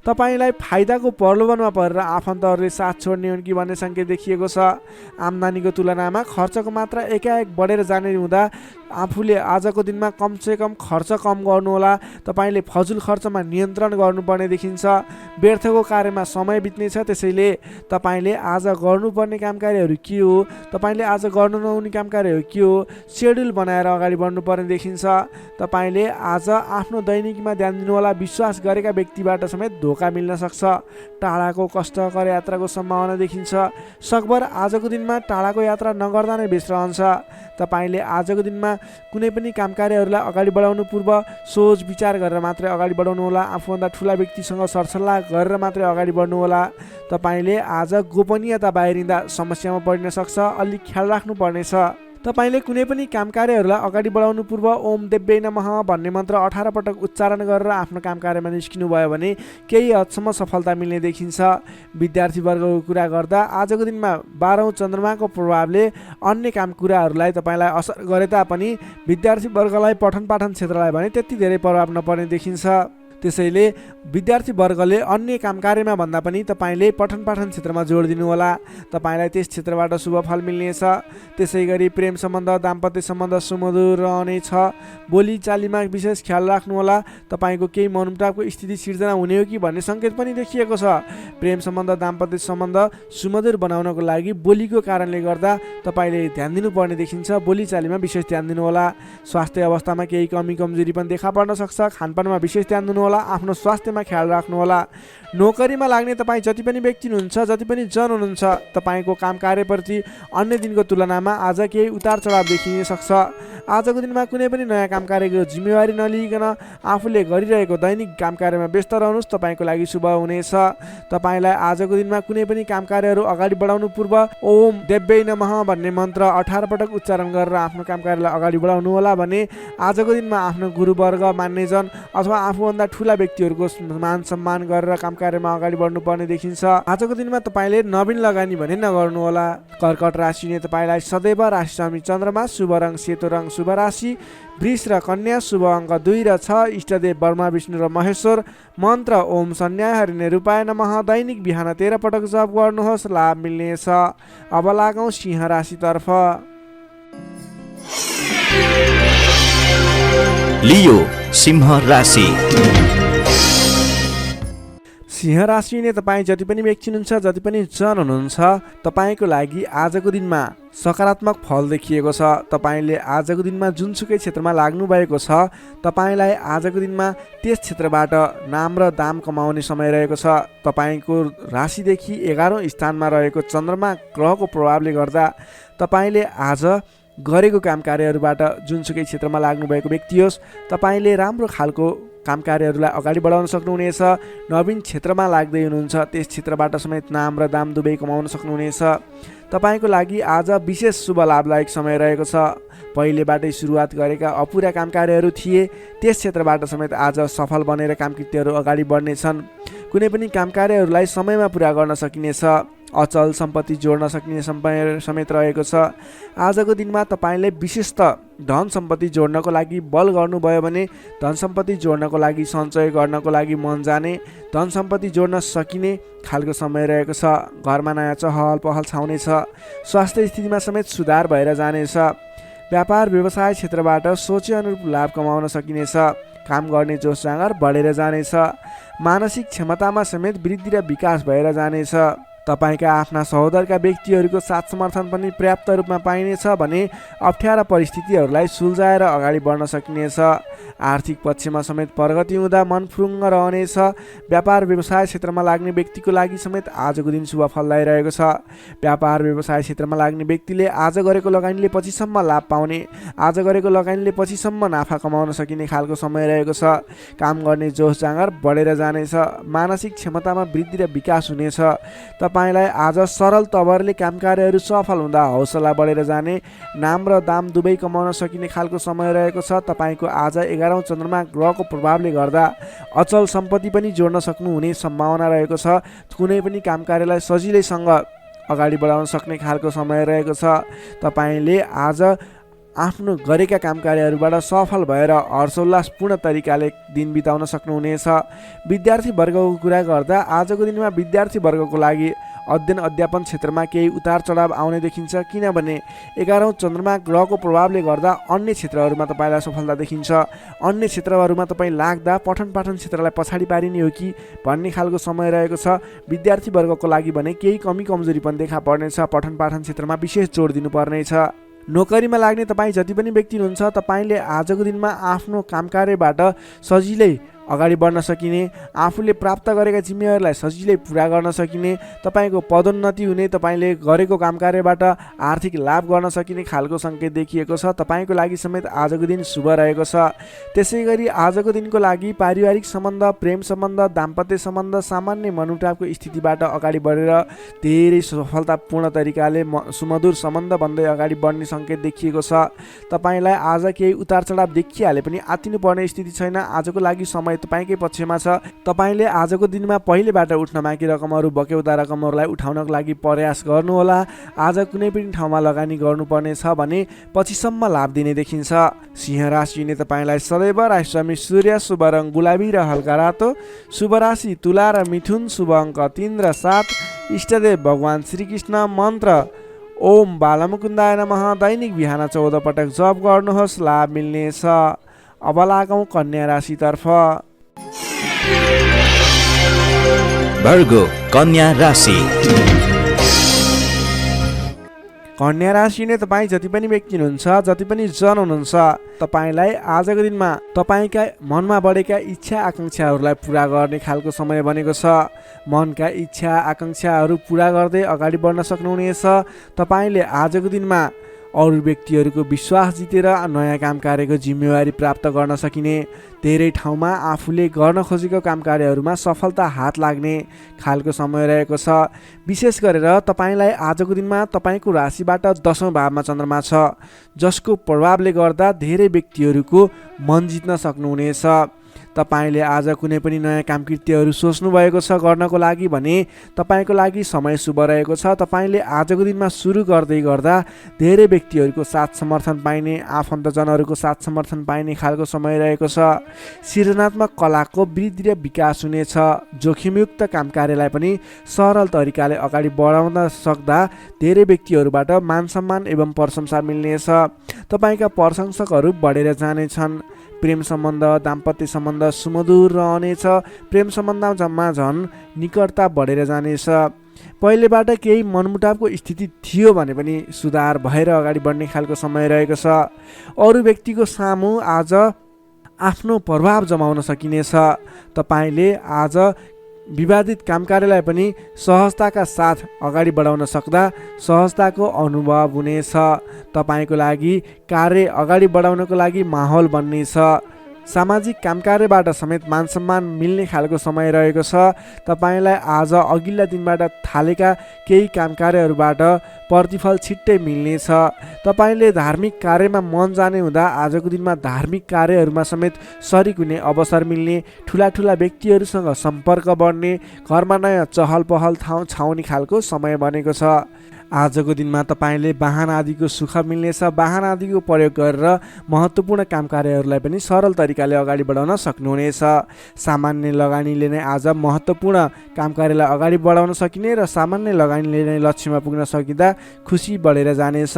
तपाईँलाई फाइदाको प्रलोभनमा परेर आफन्तहरूले साथ छोड्ने हुन् कि भन्ने सङ्केत देखिएको छ। आम्दानीको तुलनामा खर्चको मात्रा एकाएक बढेर जाने हुँदा आफूले आजको दिनमा कमसेकम खर्च कम गर्नुहोला। तपाईँले फजुल खर्चमा नियन्त्रण गर्नुपर्ने देखिन्छ। व्यर्थको कार्यमा समय बित्नेछ। त्यसैले तपाईँले आज गर्नुपर्ने काम कार्यहरू के हो, तपाईँले आज गर्नु नहुने काम कार्यहरू के हो, सेड्युल बनाएर अगाडि बढ्नुपर्ने देखिन्छ। तपाईँले आज आफ्नो दैनिकीमा ध्यान दिनुहोला। विश्वास गरेका व्यक्तिबाट समेत धोका मिल्न सक्छ। टाढाको कष्टकर यात्राको सम्भावना देखिन्छ। सकभर आजको दिनमा टाढाको यात्रा नगर्दा नै बेस रहन्छ। तपाईँले आजको दिनमा कुनै पनि काम कार्यहरूलाई अगाडि बढाउनु पूर्व सोच विचार गरेर मात्रै अगाडि बढाउनु होला। आफूभन्दा ठुला व्यक्तिसँग सरसल्लाह गरेर मात्रै अगाडि बढ्नु होला। तपाईँले आज गोपनीयता बाहिरिँदा समस्यामा परिन सक्छ। अलिक ख्याल राख्नुपर्नेछ। तपाईँले कुनै पनि काम कार्यहरूलाई अगाडि बढाउनु पूर्व ओम देव्यै नमः भन्ने मन्त्र 18 पटक उच्चारण गरेर आफ्नो काम कार्यमा निस्किनु भयो भने केही हदसम्म सफलता मिल्ने देखिन्छ। विद्यार्थीवर्गको कुरा गर्दा आजको दिनमा 12औं चन्द्रमाको प्रभावले अन्य काम कुराहरूलाई तपाईँलाई असर गरे तापनि विद्यार्थीवर्गलाई पठन पाठन क्षेत्रलाई भने त्यति धेरै प्रभाव नपर्ने देखिन्छ। त्यसैले विद्यार्थीवर्गले अन्य काम कार्यमा भन्दा पनि तपाईँले पठन पाठन क्षेत्रमा जोड दिनुहोला। तपाईँलाई त्यस क्षेत्रबाट शुभ फल मिल्नेछ। त्यसै गरी प्रेम सम्बन्ध, दाम्पत्य सम्बन्ध सुमधुर रहनेछ। बोली चालीमा विशेष ख्याल राख्नुहोला। तपाईँको केही मनमुटावको स्थिति सिर्जना हुने हो कि भन्ने सङ्केत पनि देखिएको छ। प्रेम सम्बन्ध, दाम्पत्य सम्बन्ध सुमधुर बनाउनको लागि बोलीको कारणले गर्दा तपाईँले ध्यान दिनुपर्ने देखिन्छ। बोली चालीमा विशेष ध्यान दिनुहोला। स्वास्थ्य अवस्थामा केही कमी कमजोरी पनि देखा पर्न सक्छ। खानपानमा विशेष ध्यान दिनुहोला। आफ्नो स्वास्थ्यमा ख्याल राख्नुहोला। नोकरीमा लाग्ने तपाईँ जति पनि व्यक्ति हुनुहुन्छ, जति पनि जन हुनुहुन्छ, तपाईँको काम कार्यप्रति अन्य दिनको तुलनामा आज केही उतार चढाव देखिन सक्छ। आजको दिनमा कुनै पनि नयाँ काम कार्यको जिम्मेवारी नलिकन आफूले गरिरहेको दैनिक काम कार्यमा व्यस्त रहनुहोस्। तपाईँको लागि शुभ हुनेछ। तपाईँलाई आजको दिनमा कुनै पनि काम कार्यहरू अगाडि बढाउनु पूर्व ओम देव्यै नमः भन्ने मन्त्र 18 पटक उच्चारण गरेर आफ्नो काम कार्यलाई अगाडि बढाउनु होला भने आजको दिनमा आफ्नो गुरुवर्ग, मान्यजन अथवा आफूभन्दा ठुला व्यक्तिहरूको मान सम्मान गरेर काम कार्यमा अगाडि बढ्नुपर्ने देखिन्छ। आजको दिनमा तपाईँले नवीन लगानी भने नगर्नुहोला। कर्कट राशिले तपाईँलाई सदैव राशि स्वामी चन्द्रमा, शुभ रङ सेतो रङ, शुभ राशि वृष र कन्या, शुभ अङ्क 2 र 6, इष्टदेव ब्रह्मा विष्णु र महेश्वर, मन्त्र ओम सन्न्याय हरिणे रूपाय नमः। दैनिक बिहान 13 पटक जप गर्नुहोस्, लाभ मिल्नेछ। अब लागौँ सिंह राशितर्फ। लियो सिंह राशि। सिंह राशिले तपाईँ जति पनि व्यक्ति हुनुहुन्छ, जति पनि जन हुनुहुन्छ, तपाईँको लागि आजको दिनमा सकारात्मक फल देखिएको छ। तपाईँले आजको दिनमा जुनसुकै क्षेत्रमा लाग्नु भएको छ, तपाईँलाई आजको दिनमा त्यस क्षेत्रबाट नाम र दाम कमाउने समय रहेको छ। तपाईँको राशिदेखि 11औं स्थानमा रहेको चन्द्रमा ग्रहको प्रभावले गर्दा तपाईँले आज गरेको काम कार्यहरूबाट जुनसुकै क्षेत्रमा लाग्नुभएको व्यक्ति होस्, तपाईँले राम्रो खालको काम कार्यहरूलाई अगाडि बढाउन सक्नुहुनेछ। नवीन क्षेत्रमा लाग्दै हुनुहुन्छ, त्यस क्षेत्रबाट समेत नाम र दाम दुवै कमाउन सक्नुहुनेछ। तपाईँको लागि आज विशेष शुभ लाभदायक समय रहेको छ। पहिलेबाटै सुरुवात गरेका अपुरा काम कार्यहरू थिए, त्यस क्षेत्रबाट समेत आज सफल बनेर काम कृत्यहरू अगाडि बढ्नेछन्। कुनै पनि काम कार्यहरूलाई समयमा पुरा गर्न सकिनेछ। अचल सम्पत्ति जोड्न सकिने समय समेत रहेको छ। आजको दिनमा तपाईँले विशेषतः धन सम्पत्ति जोड्नको लागि बल गर्नुभयो भने धन सम्पत्ति जोड्नको लागि, सञ्चय गर्नको लागि मन जाने, धन सम्पत्ति जोड्न सकिने खालको समय रहेको छ। घरमा नयाँ चहल पहल छाउनेछ। स्वास्थ्य स्थितिमा समेत सुधार भएर जानेछ। व्यापार व्यवसाय क्षेत्रबाट सोचे अनुरूप लाभ कमाउन सकिनेछ। काम गर्ने जोस जाँगर बढेर जानेछ। मानसिक क्षमतामा समेत वृद्धि र विकास भएर जानेछ। तपाईँका आफ्ना सहोदरका व्यक्तिहरूको साथ समर्थन पनि पर्याप्त रूपमा पाइनेछ भने अप्ठ्यारा परिस्थितिहरूलाई सुल्झाएर अगाडि बढ्न सकिनेछ। आर्थिक पक्षमा समेत प्रगति हुँदा मन फुरुङ्ग रहनेछ। व्यापार व्यवसाय क्षेत्रमा लाग्ने व्यक्तिको लागि समेत आजको दिन शुभ फलदायी रहेको छ। व्यापार व्यवसाय क्षेत्रमा लाग्ने व्यक्तिले आज गरेको लगानीले पछिसम्म लाभ पाउने, आज गरेको लगानीले पछिसम्म नाफा कमाउन सकिने खालको समय रहेको छ। काम गर्ने जोस जाँगर बढेर जानेछ। मानसिक क्षमतामा वृद्धि र विकास हुनेछ। तपाईँलाई आज सरल तवरले काम कार्यहरू सफल हुँदा हौसला बढेर जाने, नाम र दाम दुवै कमाउन सकिने खालको समय रहेको छ। तपाईँको आज 11औं चन्द्रमा ग्रहको प्रभावले गर्दा अचल सम्पत्ति पनि जोड्न सक्नुहुने सम्भावना रहेको छ। कुनै पनि काम कार्यलाई सजिलैसँग अगाडि बढाउन सक्ने खालको समय रहेको छ। तपाईँले आज आफ्नो गरेका काम कार्यहरूबाट सफल भएर हर्षोल्लासपूर्ण तरिकाले दिन बिताउन सक्नुहुनेछ। विद्यार्थी वर्गको कुरा गर्दा आजको दिनमा विद्यार्थी वर्गको लागि अध्ययन अध्यापन क्षेत्रमा केही उतार चढाव आउने देखिन्छ। किनभने 11औं चन्द्रमा ग्रहको प्रभावले गर्दा अन्य क्षेत्रहरूमा तपाईँलाई सफलता देखिन्छ। अन्य क्षेत्रहरूमा तपाईँ लाग्दा पठन पाठन क्षेत्रलाई पछाडि पारिने हो कि भन्ने खालको समय रहेको छ। विद्यार्थी वर्गको लागि भने केही कमी कमजोरी पनि देखा पर्नेछ। पठन पाठन क्षेत्रमा विशेष जोड दिनुपर्नेछ। नोकरीमा लाग्ने तपाईँ जति पनि व्यक्ति हुनुहुन्छ, तपाईँले आजको दिनमा आफ्नो काम कार्यबाट सजिलै अगाडि बढ्न सकिने, आफूले प्राप्त गरेका जिम्मेवारीलाई सजिलै पुरा गर्न सकिने, तपाईँको पदोन्नति हुने, तपाईँले गरेको काम कार्यबाट आर्थिक लाभ गर्न सकिने खालको सङ्केत देखिएको छ। तपाईँको लागि समेत आजको दिन शुभ रहेको छ। त्यसै गरी आजको दिनको लागि पारिवारिक सम्बन्ध, प्रेम सम्बन्ध, दाम्पत्य सम्बन्ध सामान्य मनमुटावको स्थितिबाट अगाडि बढेर धेरै सफलतापूर्ण तरिकाले सुमधुर सम्बन्ध भन्दै अगाडि बढ्ने सङ्केत देखिएको छ। तपाईँलाई आज केही उतार चढाव देखिहाले पनि आत्तिनुपर्ने स्थिति छैन। आजको लागि समय तपाईँकै पक्षमा छ। तपाईँले आजको दिनमा पहिलेबाट उठ्न बाँकी रकमहरू, बक्यौता रकमहरूलाई उठाउनको लागि प्रयास गर्नुहोला। आज कुनै पनि ठाउँमा लगानी गर्नुपर्ने छ भने पछिसम्म लाभ दिने देखिन्छ। सिंह राशिले तपाईँलाई सदैव राशिस्वामी सूर्य, शुभ रङ गुलाबी र हल्का रातो, शुभ राशि तुला र मिथुन, शुभ अङ्क 3 र 7, इष्टदेव भगवान श्रीकृष्ण, मन्त्र ओम बालमुकुन्दाय नमः। दैनिक बिहान 14 पटक जप गर्नुहोस्, लाभ मिल्नेछ। अब लागौँ कन्या राशितर्फ। वर्गो कन्या राशि। कन्या राशि नै तपाईँ जति पनि व्यक्ति हुनुहुन्छ, जति पनि जन हुनुहुन्छ, तपाईँलाई आजको दिनमा तपाईँका मनमा बढेका इच्छा आकाङ्क्षाहरूलाई पुरा गर्ने खालको समय बनेको छ। मनका इच्छा आकाङ्क्षाहरू पुरा गर्दै अगाडि बढ्न सक्नुहुनेछ। तपाईँले आजको दिनमा अरू व्यक्तिहरूको विश्वास जितेर नयाँ काम कार्यको जिम्मेवारी प्राप्त गर्न सकिने, धेरै ठाउँमा आफूले गर्न खोजेको काम कार्यहरूमा सफलता हात लाग्ने खालको समय रहेको छ। विशेष गरेर तपाईँलाई आजको दिनमा तपाईँको राशिबाट 10औं भावमा चन्द्रमा छ, जसको प्रभावले गर्दा धेरै व्यक्तिहरूको मन जित्न सक्नुहुनेछ। तपाईँले आज कुनै पनि नयाँ काम कृत्यहरू सोच्नु भएको छ गर्नको लागि भने तपाईँको लागि समय शुभ रहेको छ। तपाईँले आजको दिनमा सुरु गर्दै गर्दा धेरै व्यक्तिहरूको साथ समर्थन पाइने, आफन्तजनहरूको साथ समर्थन पाइने खालको समय रहेको छ। सृजनात्मक कलाको वृद्धि र विकास हुनेछ। जोखिमयुक्त काम कार्यलाई पनि सरल तरिकाले अगाडि बढाउन सक्दा धेरै व्यक्तिहरूबाट मान सम्मान एवं प्रशंसा मिल्नेछ। तपाईँका प्रशंसकहरू बढेर जानेछन्। प्रेम सम्बन्ध, दाम्पत्य सम्बन्ध सुमधुर रहनेछ। प्रेम सम्बन्धमा झन् निकटता बढेर जानेछ। पहिलेबाट केही मनमुटावको स्थिति थियो भने पनि सुधार भएर अगाडि बढ्ने खालको समय रहेको छ। अरू व्यक्तिको सामु आज आफ्नो प्रभाव जमाउन सकिनेछ। तपाईँले आज विवादित काम कार्यलाई पनि सहजताका साथ अगाडि बढाउन सक्दा सहजताको अनुभव हुनेछ। तपाईँको लागि कार्य अगाडि बढाउनको लागि माहौल बन्नेछ। सामाजिक काम कार्यबाट समेत मान सम्मान मिल्ने खालको समय रहेको छ। तपाईँलाई आज अघिल्ला दिनबाट थालेका केही काम कार्यहरूबाट प्रतिफल छिट्टै मिल्नेछ। तपाईँले धार्मिक कार्यमा मन जाने हुँदा आजको दिनमा धार्मिक कार्यहरूमा समेत सरिक हुने अवसर मिल्ने, ठुला ठुला व्यक्तिहरूसँग सम्पर्क बढ्ने, घरमा नयाँ चहल पहल छाउने खालको समय बनेको छ। आजको दिनमा तपाईँले वाहन आदिको सुख मिल्नेछ। वाहन आदिको प्रयोग गरेर महत्त्वपूर्ण काम कार्यहरूलाई पनि सरल तरिकाले अगाडि बढाउन सक्नुहुनेछ। सामान्य लगानीले नै आज महत्त्वपूर्ण काम कार्यलाई अगाडि बढाउन सकिने र सामान्य लगानीले नै लक्ष्यमा पुग्न सकिँदा खुसी बढेर जानेछ।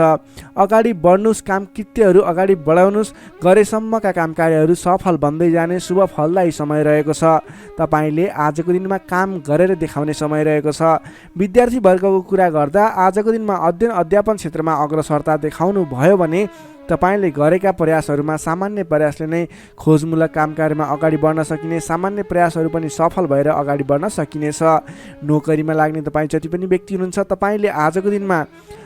अगाडि बढ्नुहोस्, काम कृत्यहरू अगाडि बढाउनुहोस्, गरेसम्मका काम कार्यहरू सफल बन्दै जाने शुभ फलदायी समय रहेको छ। तपाईँले आजको दिनमा काम गरेर देखाउने समय रहेको छ। विद्यार्थी वर्गको कुरा गर्दा आजको दिनमा अध्ययन अध्यापन क्षेत्रमा अग्रसरता देखाउनु भयो भने तपाईँले गरेका प्रयासहरूमा सामान्य प्रयासले नै खोजमूलक काम कार्यमा अगाडि बढ्न सकिने, सामान्य प्रयासहरू पनि सफल भएर अगाडि बढ्न सकिनेछ। नोकरीमा लाग्ने तपाईँ जति पनि व्यक्ति हुनुहुन्छ, तपाईँले आजको दिनमा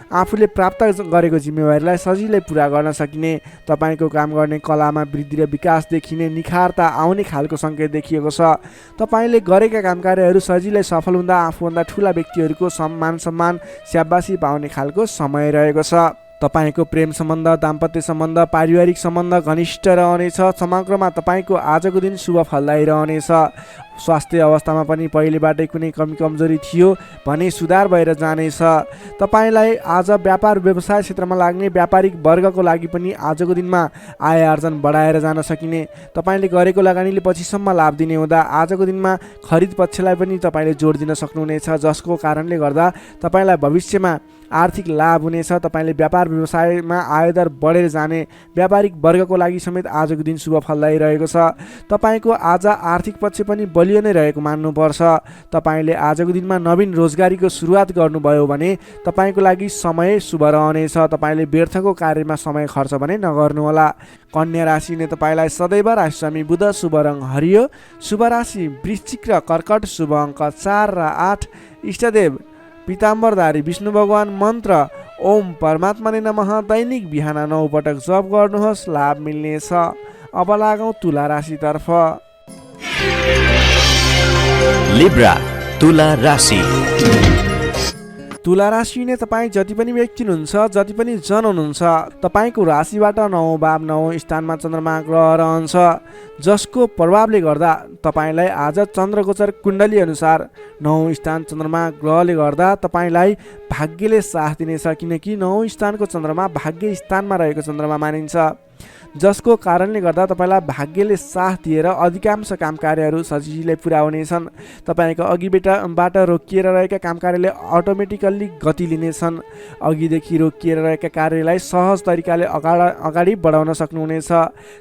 आफूले प्राप्त गरेको जिम्मेवारीलाई सजिलै पुरा गर्न सकिने, तपाईँको काम गर्ने कलामा वृद्धि र विकास देखिने, निखारता आउने खालको सङ्केत देखिएको छ। तपाईँले गरेका काम कार्यहरू सजिलै सफल हुँदा आफूभन्दा ठुला व्यक्तिहरूको सम्मान स्याबासी पाउने खालको समय रहेको छ। तपाईँको प्रेम सम्बन्ध, दाम्पत्य सम्बन्ध, पारिवारिक सम्बन्ध घनिष्ठ रहनेछ। समग्रमा तपाईँको आजको दिन शुभ फलदायी रहनेछ। स्वास्थ्य अवस्थामा पनि पहिलेबाटै कुनै कमी कमजोरी थियो भने सुधार भएर जानेछ। तपाईँलाई आज व्यापार व्यवसाय क्षेत्रमा लाग्ने व्यापारिक वर्गको लागि पनि आजको दिनमा आय आर्जन बढाएर जान सकिने, तपाईँले गरेको लगानीले पछिसम्म लाभ दिने हुँदा आजको दिनमा खरिद पक्षलाई पनि तपाईँले जोड दिन सक्नुहुनेछ, जसको कारणले गर्दा तपाईँलाई भविष्यमा आर्थिक लाभ हुनेछ। तपाईँले व्यापार व्यवसायमा आयदर बढेर जाने, व्यापारिक वर्गको लागि समेत आजको दिन शुभ फलदायी रहेको छ। तपाईँको आज आर्थिक पक्ष पनि बलियो नै रहेको मान्नुपर्छ। तपाईँले आजको दिनमा नवीन रोजगारीको सुरुवात गर्नुभयो भने तपाईँको लागि समय शुभ रहनेछ। तपाईँले व्यर्थको कार्यमा समय खर्च भने नगर्नुहोला। कन्या राशिले तपाईँलाई सदैव राशिस्वामी बुध, शुभ रङ हरियो, शुभ राशि वृश्चिक र कर्कट, शुभ अङ्क 4 र 8, इष्टदेव पीताम्बरधारी विष्णु भगवान, मन्त्र ओम परमात्माले नमः। दैनिक बिहान 9 पटक जप गर्नुहोस्, लाभ मिल्नेछ। अब लागौँ तुला राशितर्फ। लिब्रा तुला राशि। तुला राशि नै तपाईँ जति पनि व्यक्ति हुनुहुन्छ, जति पनि जन हुनुहुन्छ, तपाईँको राशिबाट 9 भाव 9 स्थानमा चन्द्रमा ग्रह रहन्छ, जसको प्रभावले गर्दा तपाईँलाई आज चन्द्रगोचर कुण्डली अनुसार 9 स्थान चन्द्रमा ग्रहले गर्दा तपाईँलाई भाग्यले साथ दिनेछ। किनकि 9 स्थानको चन्द्रमा भाग्य स्थानमा रहेको चन्द्रमा मानिन्छ, जसको कारणले गर्दा तपाईँलाई भाग्यले साथ दिएर अधिकांश काम कार्यहरू सजिलै पुरा हुनेछन्। तपाईँको अघिबाट रोकिएर रहेका काम कार्यले अटोमेटिकल्ली गति लिनेछन्। अघिदेखि रोकिएर रहेका कार्यलाई सहज तरिकाले अगाडि बढाउन सक्नुहुनेछ।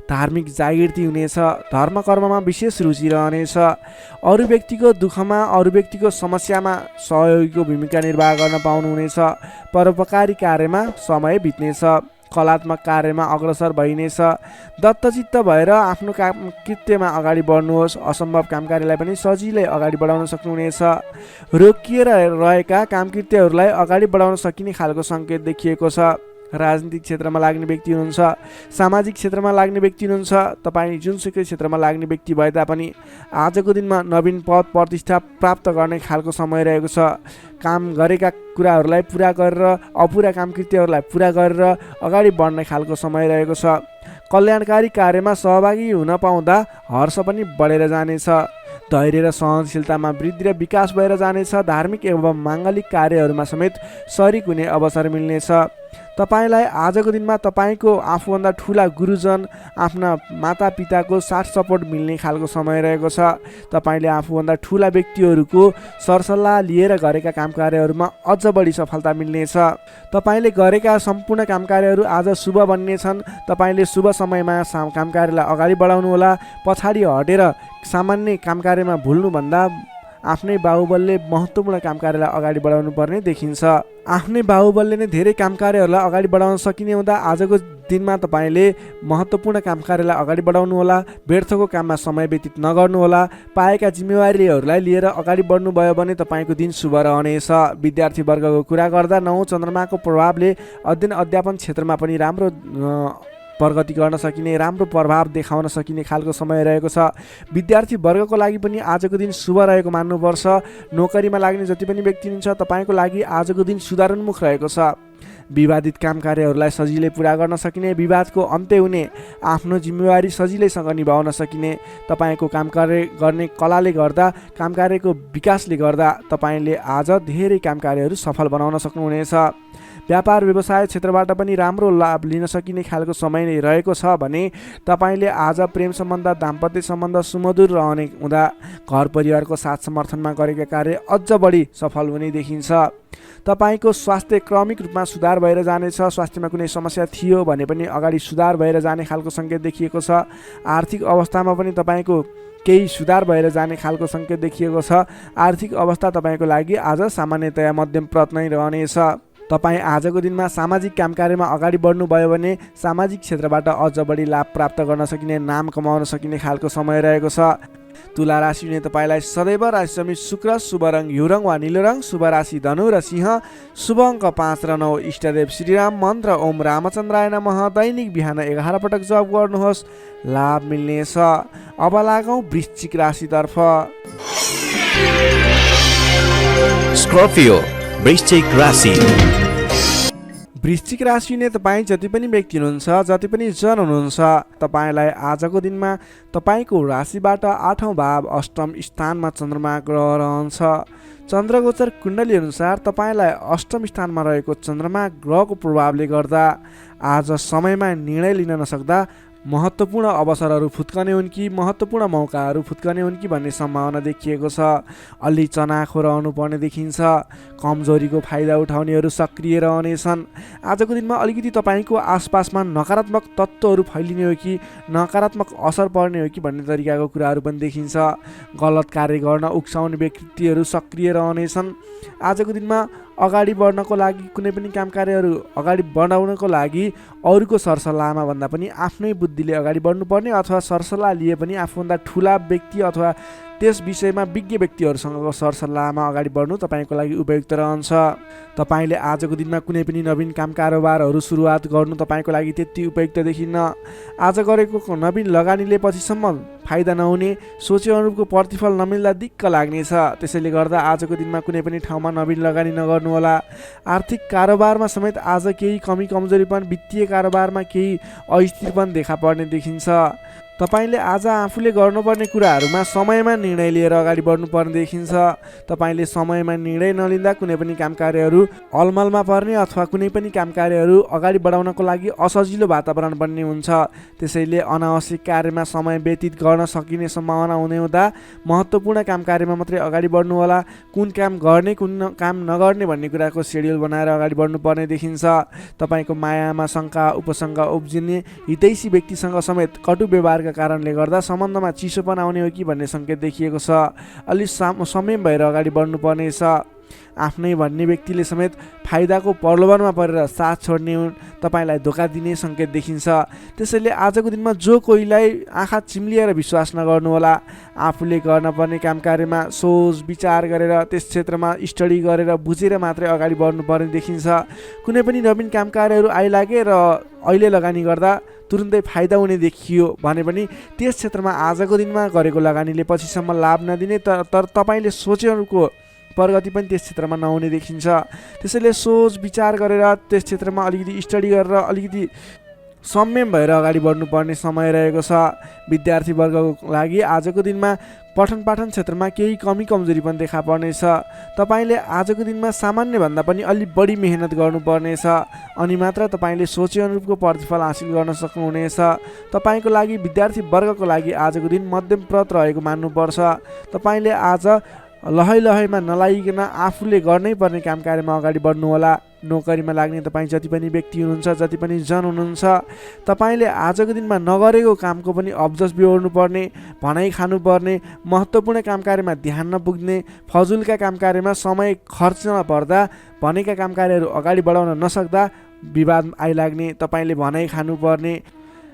धार्मिक जागृति हुनेछ। धर्म कर्ममा विशेष रुचि रहनेछ। अरू व्यक्तिको दुःखमा, अरू व्यक्तिको समस्यामा सहयोगीको भूमिका निर्वाह गर्न पाउनुहुनेछ। परोपकारी कार्यमा समय बित्नेछ। कलात्मक कार्यमा अग्रसर भइनेछ। दत्तचित्त भएर आफ्नो काम कृत्यमा अगाडि बढ्नुहोस्। असम्भव काम कार्यलाई पनि सजिलै अगाडि बढाउन सक्नुहुनेछ। रोकिएर रहेका काम कृत्यहरूलाई अगाडि बढाउन सकिने खालको सङ्केत देखिएको छ। राजनीतिक क्षेत्रमा लाग्ने व्यक्ति हुनुहुन्छ, सामाजिक क्षेत्रमा लाग्ने व्यक्ति हुनुहुन्छ, तपाईँ जुनसुकै क्षेत्रमा लाग्ने व्यक्ति भए तापनि आजको दिनमा नवीन पद प्रतिष्ठा प्राप्त गर्ने खालको समय रहेको छ। काम गरेका कुराहरूलाई पुरा गरेर, अपुरा काम कृत्यहरूलाई पुरा गरेर अगाडि बढ्ने खालको समय रहेको छ। कल्याणकारी कार्यमा सहभागी हुन पाउँदा हर्ष पनि बढेर जानेछ। धैर्य र सहनशीलतामा वृद्धि र विकास भएर जानेछ। धार्मिक एवं माङ्गलिक कार्यहरूमा समेत शरिक हुने अवसर मिल्नेछ। तपाईँलाई आजको दिनमा तपाईँको आफूभन्दा ठुला गुरुजन, आफ्ना मातापिताको साथ सपोर्ट मिल्ने खालको समय रहेको छ। तपाईँले आफूभन्दा ठुला व्यक्तिहरूको सरसल्लाह लिएर गरेका काम कार्यहरूमा अझ बढी सफलता मिल्नेछ। तपाईँले गरेका सम्पूर्ण काम कार्यहरू आज शुभ बन्नेछन्। तपाईँले शुभ समयमा काम कार्यलाई अगाडि बढाउनुहोला। पछाडि हटेर सामान्य काम कार्यमा भुल्नुभन्दा आफ्नै बाहुबलले महत्त्वपूर्ण काम कार्यलाई अगाडि बढाउनु पर्ने देखिन्छ। आफ्नै बाहुबलले नै धेरै काम कार्यहरूलाई अगाडि बढाउन सकिने हुँदा आजको दिनमा तपाईँले महत्त्वपूर्ण काम कार्यलाई अगाडि बढाउनुहोला। व्यर्थको काममा समय व्यतीत नगर्नुहोला। पाएका जिम्मेवारीहरूलाई लिएर अगाडि बढ्नुभयो भने तपाईँको दिन शुभ रहनेछ। विद्यार्थी वर्गको कुरा गर्दा 9 चन्द्रमाको प्रभावले अध्ययन अध्यापन क्षेत्रमा पनि राम्रो प्रगति गर्न सकिने, राम्रो प्रभाव देखाउन सकिने खालको समय रहेको छ। विद्यार्थी वर्गको लागि पनि आजको दिन शुभ रहेको मान्नुपर्छ। नोकरीमा लाग्ने जति पनि व्यक्ति हुनुहुन्छ, तपाईँको लागि आजको दिन सुधारोन्मुख रहेको छ। विवादित काम कार्यहरूलाई सजिलै पुरा गर्न सकिने, विवादको अन्त्य हुने, आफ्नो जिम्मेवारी सजिलैसँग निभाउन सकिने, तपाईँको काम कार्य गर्ने कलाले गर्दा, काम कार्यको विकासले गर्दा तपाईँले आज धेरै काम कार्यहरू सफल बनाउन सक्नुहुनेछ। व्यापार व्यवसाय क्षेत्रबाट पनि राम्रो लाभ लिन सकिने खालको समय नै रहेको छ भने तपाईँले आज प्रेम सम्बन्ध, दाम्पत्य सम्बन्ध सुमधुर रहने हुँदा घर परिवारको साथ समर्थनमा गरेका कार्य अझ बढी सफल हुने देखिन्छ। तपाईँको स्वास्थ्य क्रमिक रूपमा सुधार भएर जानेछ। स्वास्थ्यमा कुनै समस्या थियो भने पनि अगाडि सुधार भएर जाने खालको सङ्केत देखिएको छ। आर्थिक अवस्थामा पनि तपाईँको केही सुधार भएर जाने खालको सङ्केत देखिएको छ। आर्थिक अवस्था तपाईँको लागि आज सामान्यतया मध्यम प्रत नै रहनेछ। तपाईँ आजको दिनमा सामाजिक काम कार्यमा अगाडि बढ्नुभयो भने सामाजिक क्षेत्रबाट अझ बढी लाभ प्राप्त गर्न सकिने, नाम कमाउन सकिने खालको समय रहेको छ। तुला राशि हुने तपाईँलाई सदैव राशिसमी शुक्र, शुभ रङ हिउँ वा नीलो रङ, शुभ राशि धनु र सिंह, शुभ अङ्क 5 र 9, इष्टदेव श्रीराम मन्त्र ओम रामचन्द्राय नमः दैनिक बिहान 11 पटक जप गर्नुहोस्, लाभ मिल्नेछ। अब लागौँ वृश्चिक राशितर्फ। स्कर्पियो वृश्चिक राशि। वृश्चिक राशि हुने तपाईँ जति पनि व्यक्ति हुनुहुन्छ, जति पनि जन हुनुहुन्छ, तपाईँलाई आजको दिनमा तपाईँको राशिबाट 8औँ भाव अष्टम स्थानमा चन्द्रमा ग्रह रहन्छ। चन्द्रगोचर कुण्डली अनुसार तपाईँलाई अष्टम स्थानमा रहेको चन्द्रमा ग्रहको प्रभावले गर्दा आज समयमा निर्णय लिन नसक्दा महत्त्वपूर्ण अवसरहरू फुत्कने हुन् कि महत्त्वपूर्ण मौकाहरू फुत्कने हुन् कि भन्ने सम्भावना देखिएको छ। अलि चनाखो रहनुपर्ने देखिन्छ। कमजोरीको फाइदा उठाउनेहरू सक्रिय रहनेछन्। आजको दिनमा अलिकति तपाईँको आसपासमा नकारात्मक तत्त्वहरू फैलिने हो कि नकारात्मक असर पर्ने हो कि भन्ने तरिकाको कुराहरू पनि देखिन्छ। गलत कार्य गर्न उक्साउने व्यक्तिहरू सक्रिय रहनेछन्। आजको दिनमा अगाडि बढ्नको लागि, कुनै पनि काम कार्यहरू अगाडि बढाउनको लागि अरूको सरसल्लाहमा भन्दा पनि आफ्नै बुद्धिले अगाडि बढ्नुपर्ने, अथवा सरसल्लाह लिए पनि आफूभन्दा ठुला व्यक्ति अथवा त्यस विषयमा विज्ञ व्यक्तिहरूसँगको सरसल्लाहमा अगाडि बढ्नु तपाईँको लागि उपयुक्त रहन्छ। तपाईँले आजको दिनमा कुनै पनि नवीन काम कारोबारहरू सुरुवात गर्नु तपाईँको लागि त्यति उपयुक्त देखिन्न। आज गरेको नवीन लगानीले पछिसम्म फाइदा नहुने, सोचे अनुरूपको प्रतिफल नमिल्दा दिक्क लाग्नेछ। त्यसैले गर्दा आजको दिनमा कुनै पनि ठाउँमा नवीन लगानी नगर्नुहोला। आर्थिक कारोबारमा समेत आज केही कमी कमजोरीपन, वित्तीय कारोबारमा केही अस्थिरपन देखा पर्ने देखिन्छ। तपाईँले आज आफूले गर्नुपर्ने कुराहरूमा समयमा निर्णय लिएर अगाडि बढ्नुपर्ने देखिन्छ। तपाईँले समयमा निर्णय नलिँदा कुनै पनि काम कार्यहरू अलमलमा पर्ने अथवा कुनै पनि काम कार्यहरू अगाडि बढाउनको लागि असजिलो वातावरण बन्ने हुन्छ। त्यसैले अनावश्यक कार्यमा समय व्यतीत गर्न सकिने सम्भावना हुने हुँदा महत्त्वपूर्ण काम कार्यमा मात्रै अगाडि बढ्नुहोला। कुन काम गर्ने, कुन काम नगर्ने भन्ने कुराको सेड्युल बनाएर अगाडि बढ्नुपर्ने देखिन्छ। तपाईँको मायामा शङ्का उपशङ्का उब्जिने, हितैषी व्यक्तिसँग समेत कटु व्यवहार कारणले गर्दा सम्बन्धमा चिसोपन आउने हो कि भन्ने सङ्केत देखिएको छ। अलि संयम भएर अगाडि बढ्नुपर्नेछ। आफ्नै भन्ने व्यक्तिले समेत फाइदाको प्रलोभनमा परेर साथ छोड्ने हुन्, तपाईँलाई धोका दिने सङ्केत देखिन्छ। त्यसैले आजको दिनमा जो कोहीलाई आँखा चिम्लिएर विश्वास नगर्नुहोला। आफूले गर्नुपर्ने काम कार्यमा सोच विचार गरेर, त्यस क्षेत्रमा स्टडी गरेर बुझेर मात्रै अगाडि बढ्नुपर्ने देखिन्छ। कुनै पनि नवीन काम कार्यहरू आइलागे र अहिले लगानी गर्दा तुरुन्तै फाइदा हुने देखियो भने पनि त्यस क्षेत्रमा आजको दिनमा गरेको लगानीले पछिसम्म लाभ नदिने, तर तपाईँले सोचेको प्रगति पनि त्यस क्षेत्रमा नहुने देखिन्छ। त्यसैले सोच विचार गरेर त्यस क्षेत्रमा अलिकति स्टडी गरेर अलिकति संयम भएर अगाडि बढ्नुपर्ने समय रहेको छ। विद्यार्थी वर्गको लागि आजको दिनमा पठन पाठन क्षेत्रमा केही कमी कमजोरी पनि देखा पर्नेछ। तपाईँले आजको दिनमा सामान्यभन्दा पनि अलि बढी मेहनत गर्नुपर्नेछ, अनि मात्र तपाईँले सोचे अनुरूपको प्रतिफल हासिल गर्न सक्नुहुनेछ। तपाईँको लागि विद्यार्थी वर्गको लागि आजको दिन मध्यम प्रत रहेको मान्नुपर्छ। तपाईँले आज लहैमा नलागिकन आफूले गर्नै पर्ने काम कार्यमा अगाडि बढ्नुहोला। नोकरीमा लाग्ने तपाईँ जति पनि व्यक्ति हुनुहुन्छ, जति पनि जन हुनुहुन्छ, तपाईँले आजको दिनमा नगरेको कामको पनि अब्जस बिहोर्नुपर्ने, भनाइ खानुपर्ने, महत्त्वपूर्ण काम कार्यमा ध्यान नपुग्ने, फजुलका काम कार्यमा समय खर्च नपर्दा भनेका काम कार्यहरू अगाडि बढाउन नसक्दा विवाद आइलाग्ने, तपाईँले भनाइ खानुपर्ने,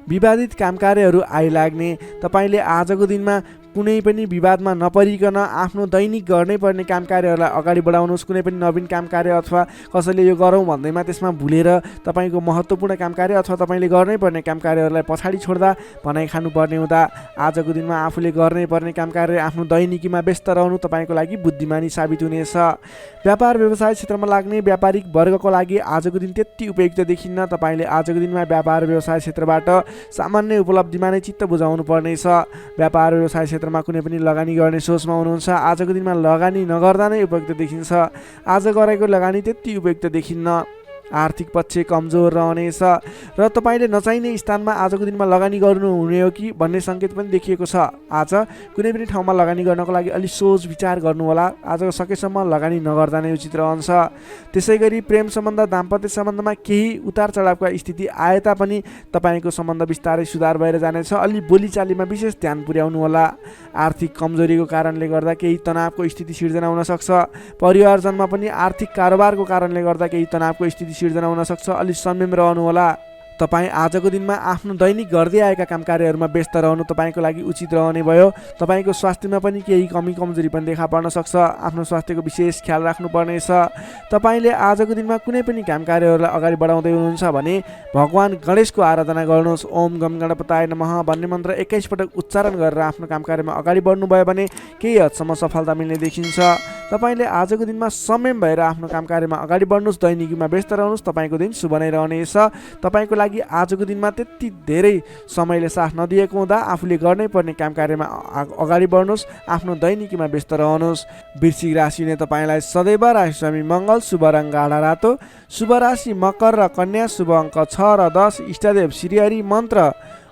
विवादित काम कार्यहरू आइलाग्ने, तपाईँले आजको दिनमा कुनै पनि विवादमा नपरिकन आफ्नो दैनिक गर्नै पर्ने काम कार्यहरूलाई अगाडि बढाउनुहोस्। कुनै पनि नवीन काम कार्य अथवा कसैले यो गरौँ भन्दैमा त्यसमा भुलेर तपाईँको महत्त्वपूर्ण काम कार्य अथवा तपाईँले गर्नै पर्ने काम कार्यहरूलाई पछाडि छोड्दा भनाइ खानुपर्ने हुँदा आजको दिनमा आफूले गर्नै पर्ने काम कार्य आफ्नो दैनिकीमा व्यस्त रहनु तपाईँको लागि बुद्धिमानी साबित हुनेछ। व्यापार व्यवसाय क्षेत्रमा लाग्ने व्यापारिक वर्गको लागि आजको दिन त्यति उपयुक्त देखिन्न। तपाईँले आजको दिनमा व्यापार व्यवसाय क्षेत्रबाट सामान्य उपलब्धिमा नै चित्त बुझाउनु पर्नेछ। व्यापार व्यवसाय क्षेत्रमा कुनै पनि लगानी गर्ने सोचमा हुनुहुन्छ, आजको दिनमा लगानी नगर्दा नै उपयुक्त देखिन्छ। आज गरेको लगानी त्यति उपयुक्त देखिन्न। आर्थिक पक्ष कमजोर रहनेछ र तपाईँले नचाहिने स्थानमा आजको दिनमा लगानी गर्नुहुने हो कि भन्ने सङ्केत पनि देखिएको छ। आज कुनै पनि ठाउँमा लगानी गर्नको लागि अलि सोच विचार गर्नुहोला। आज सकेसम्म लगानी नगर्दा नै उचित रहन्छ। त्यसै गरी प्रेम सम्बन्ध दाम्पत्य सम्बन्धमा केही उतार चढावका स्थिति आए तापनि तपाईँको सम्बन्ध बिस्तारै सुधार भएर जानेछ। अलि बोलीचालीमा विशेष ध्यान पुर्याउनु होला। आर्थिक कमजोरीको कारणले गर्दा केही तनावको स्थिति सिर्जना हुन सक्छ। परिवारजनमा पनि आर्थिक कारोबारको कारणले गर्दा केही तनावको स्थिति सिर्जना हुन सक्छ। अलि संयम रहनुहोला। तपाईँ आजको दिनमा आफ्नो दैनिक गर्दै आएका काम कार्यहरूमा व्यस्त रहनु तपाईँको लागि उचित रहने भयो। तपाईँको स्वास्थ्यमा पनि केही कमी कमजोरी पनि देखा पर्न सक्छ। आफ्नो स्वास्थ्यको विशेष ख्याल राख्नुपर्नेछ। तपाईँले आजको दिनमा कुनै पनि काम कार्यहरूलाई अगाडि बढाउँदै हुनुहुन्छ भने भगवान् गणेशको आराधना गर्नुहोस्। ओम गम गणपताय नमः भन्ने मन्त्र 21 पटक उच्चारण गरेर आफ्नो काम कार्यमा अगाडि बढ्नुभयो भने केही हदसम्म सफलता मिल्ने देखिन्छ। तपाईँले आजको दिनमा संयम भएर आफ्नो काम कार्यमा अगाडि बढ्नुहोस्। दैनिकीमा व्यस्त रहनुहोस्। तपाईँको दिन शुभ नै रहनेछ। तपाईँको लागि आजको दिनमा त्यति धेरै समयले साथ नदिएको हुँदा आफूले गर्नै पर्ने काम कार्यमा अगाडि बढ्नुहोस्। आफ्नो दैनिकीमा व्यस्त रहनुहोस्। वृश्चिक राशिले तपाईँलाई सदैव राशिस्वामी मङ्गल, शुभ रङ गाढा रातो, शुभ राशि मकर र कन्या, शुभ अङ्क 6 र 10, इष्टदेव श्रीहरि, मन्त्र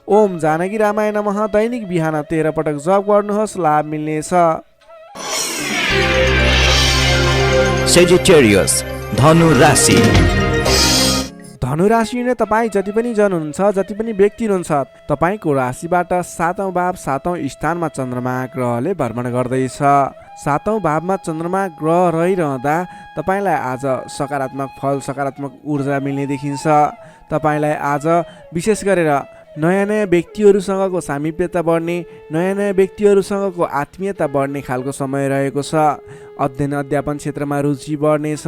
ओम जानकी रामाय नमः दैनिक बिहान 13 पटक जप गर्नुहोस्। लाभ मिल्नेछ। सेजिटेरियस धनु राशि। धनु राशि नै तपाईँ जति पनि जन हुनुहुन्छ, जति पनि व्यक्ति हुनुहुन्छ, तपाईँको राशिबाट 7औं भाव 7औं स्थानमा चन्द्रमा ग्रहले भ्रमण गर्दैछ। 7औं भावमा चन्द्रमा ग्रह रहिरहँदा तपाईँलाई आज सकारात्मक फल, सकारात्मक ऊर्जा मिल्ने देखिन्छ। तपाईँलाई आज विशेष गरेर नयाँ नयाँ व्यक्तिहरूसँगको सामिप्यता बढ्ने, नयाँ नयाँ व्यक्तिहरूसँगको आत्मीयता बढ्ने खालको समय रहेको छ। अध्ययन अध्यापन क्षेत्रमा रुचि बढ्नेछ।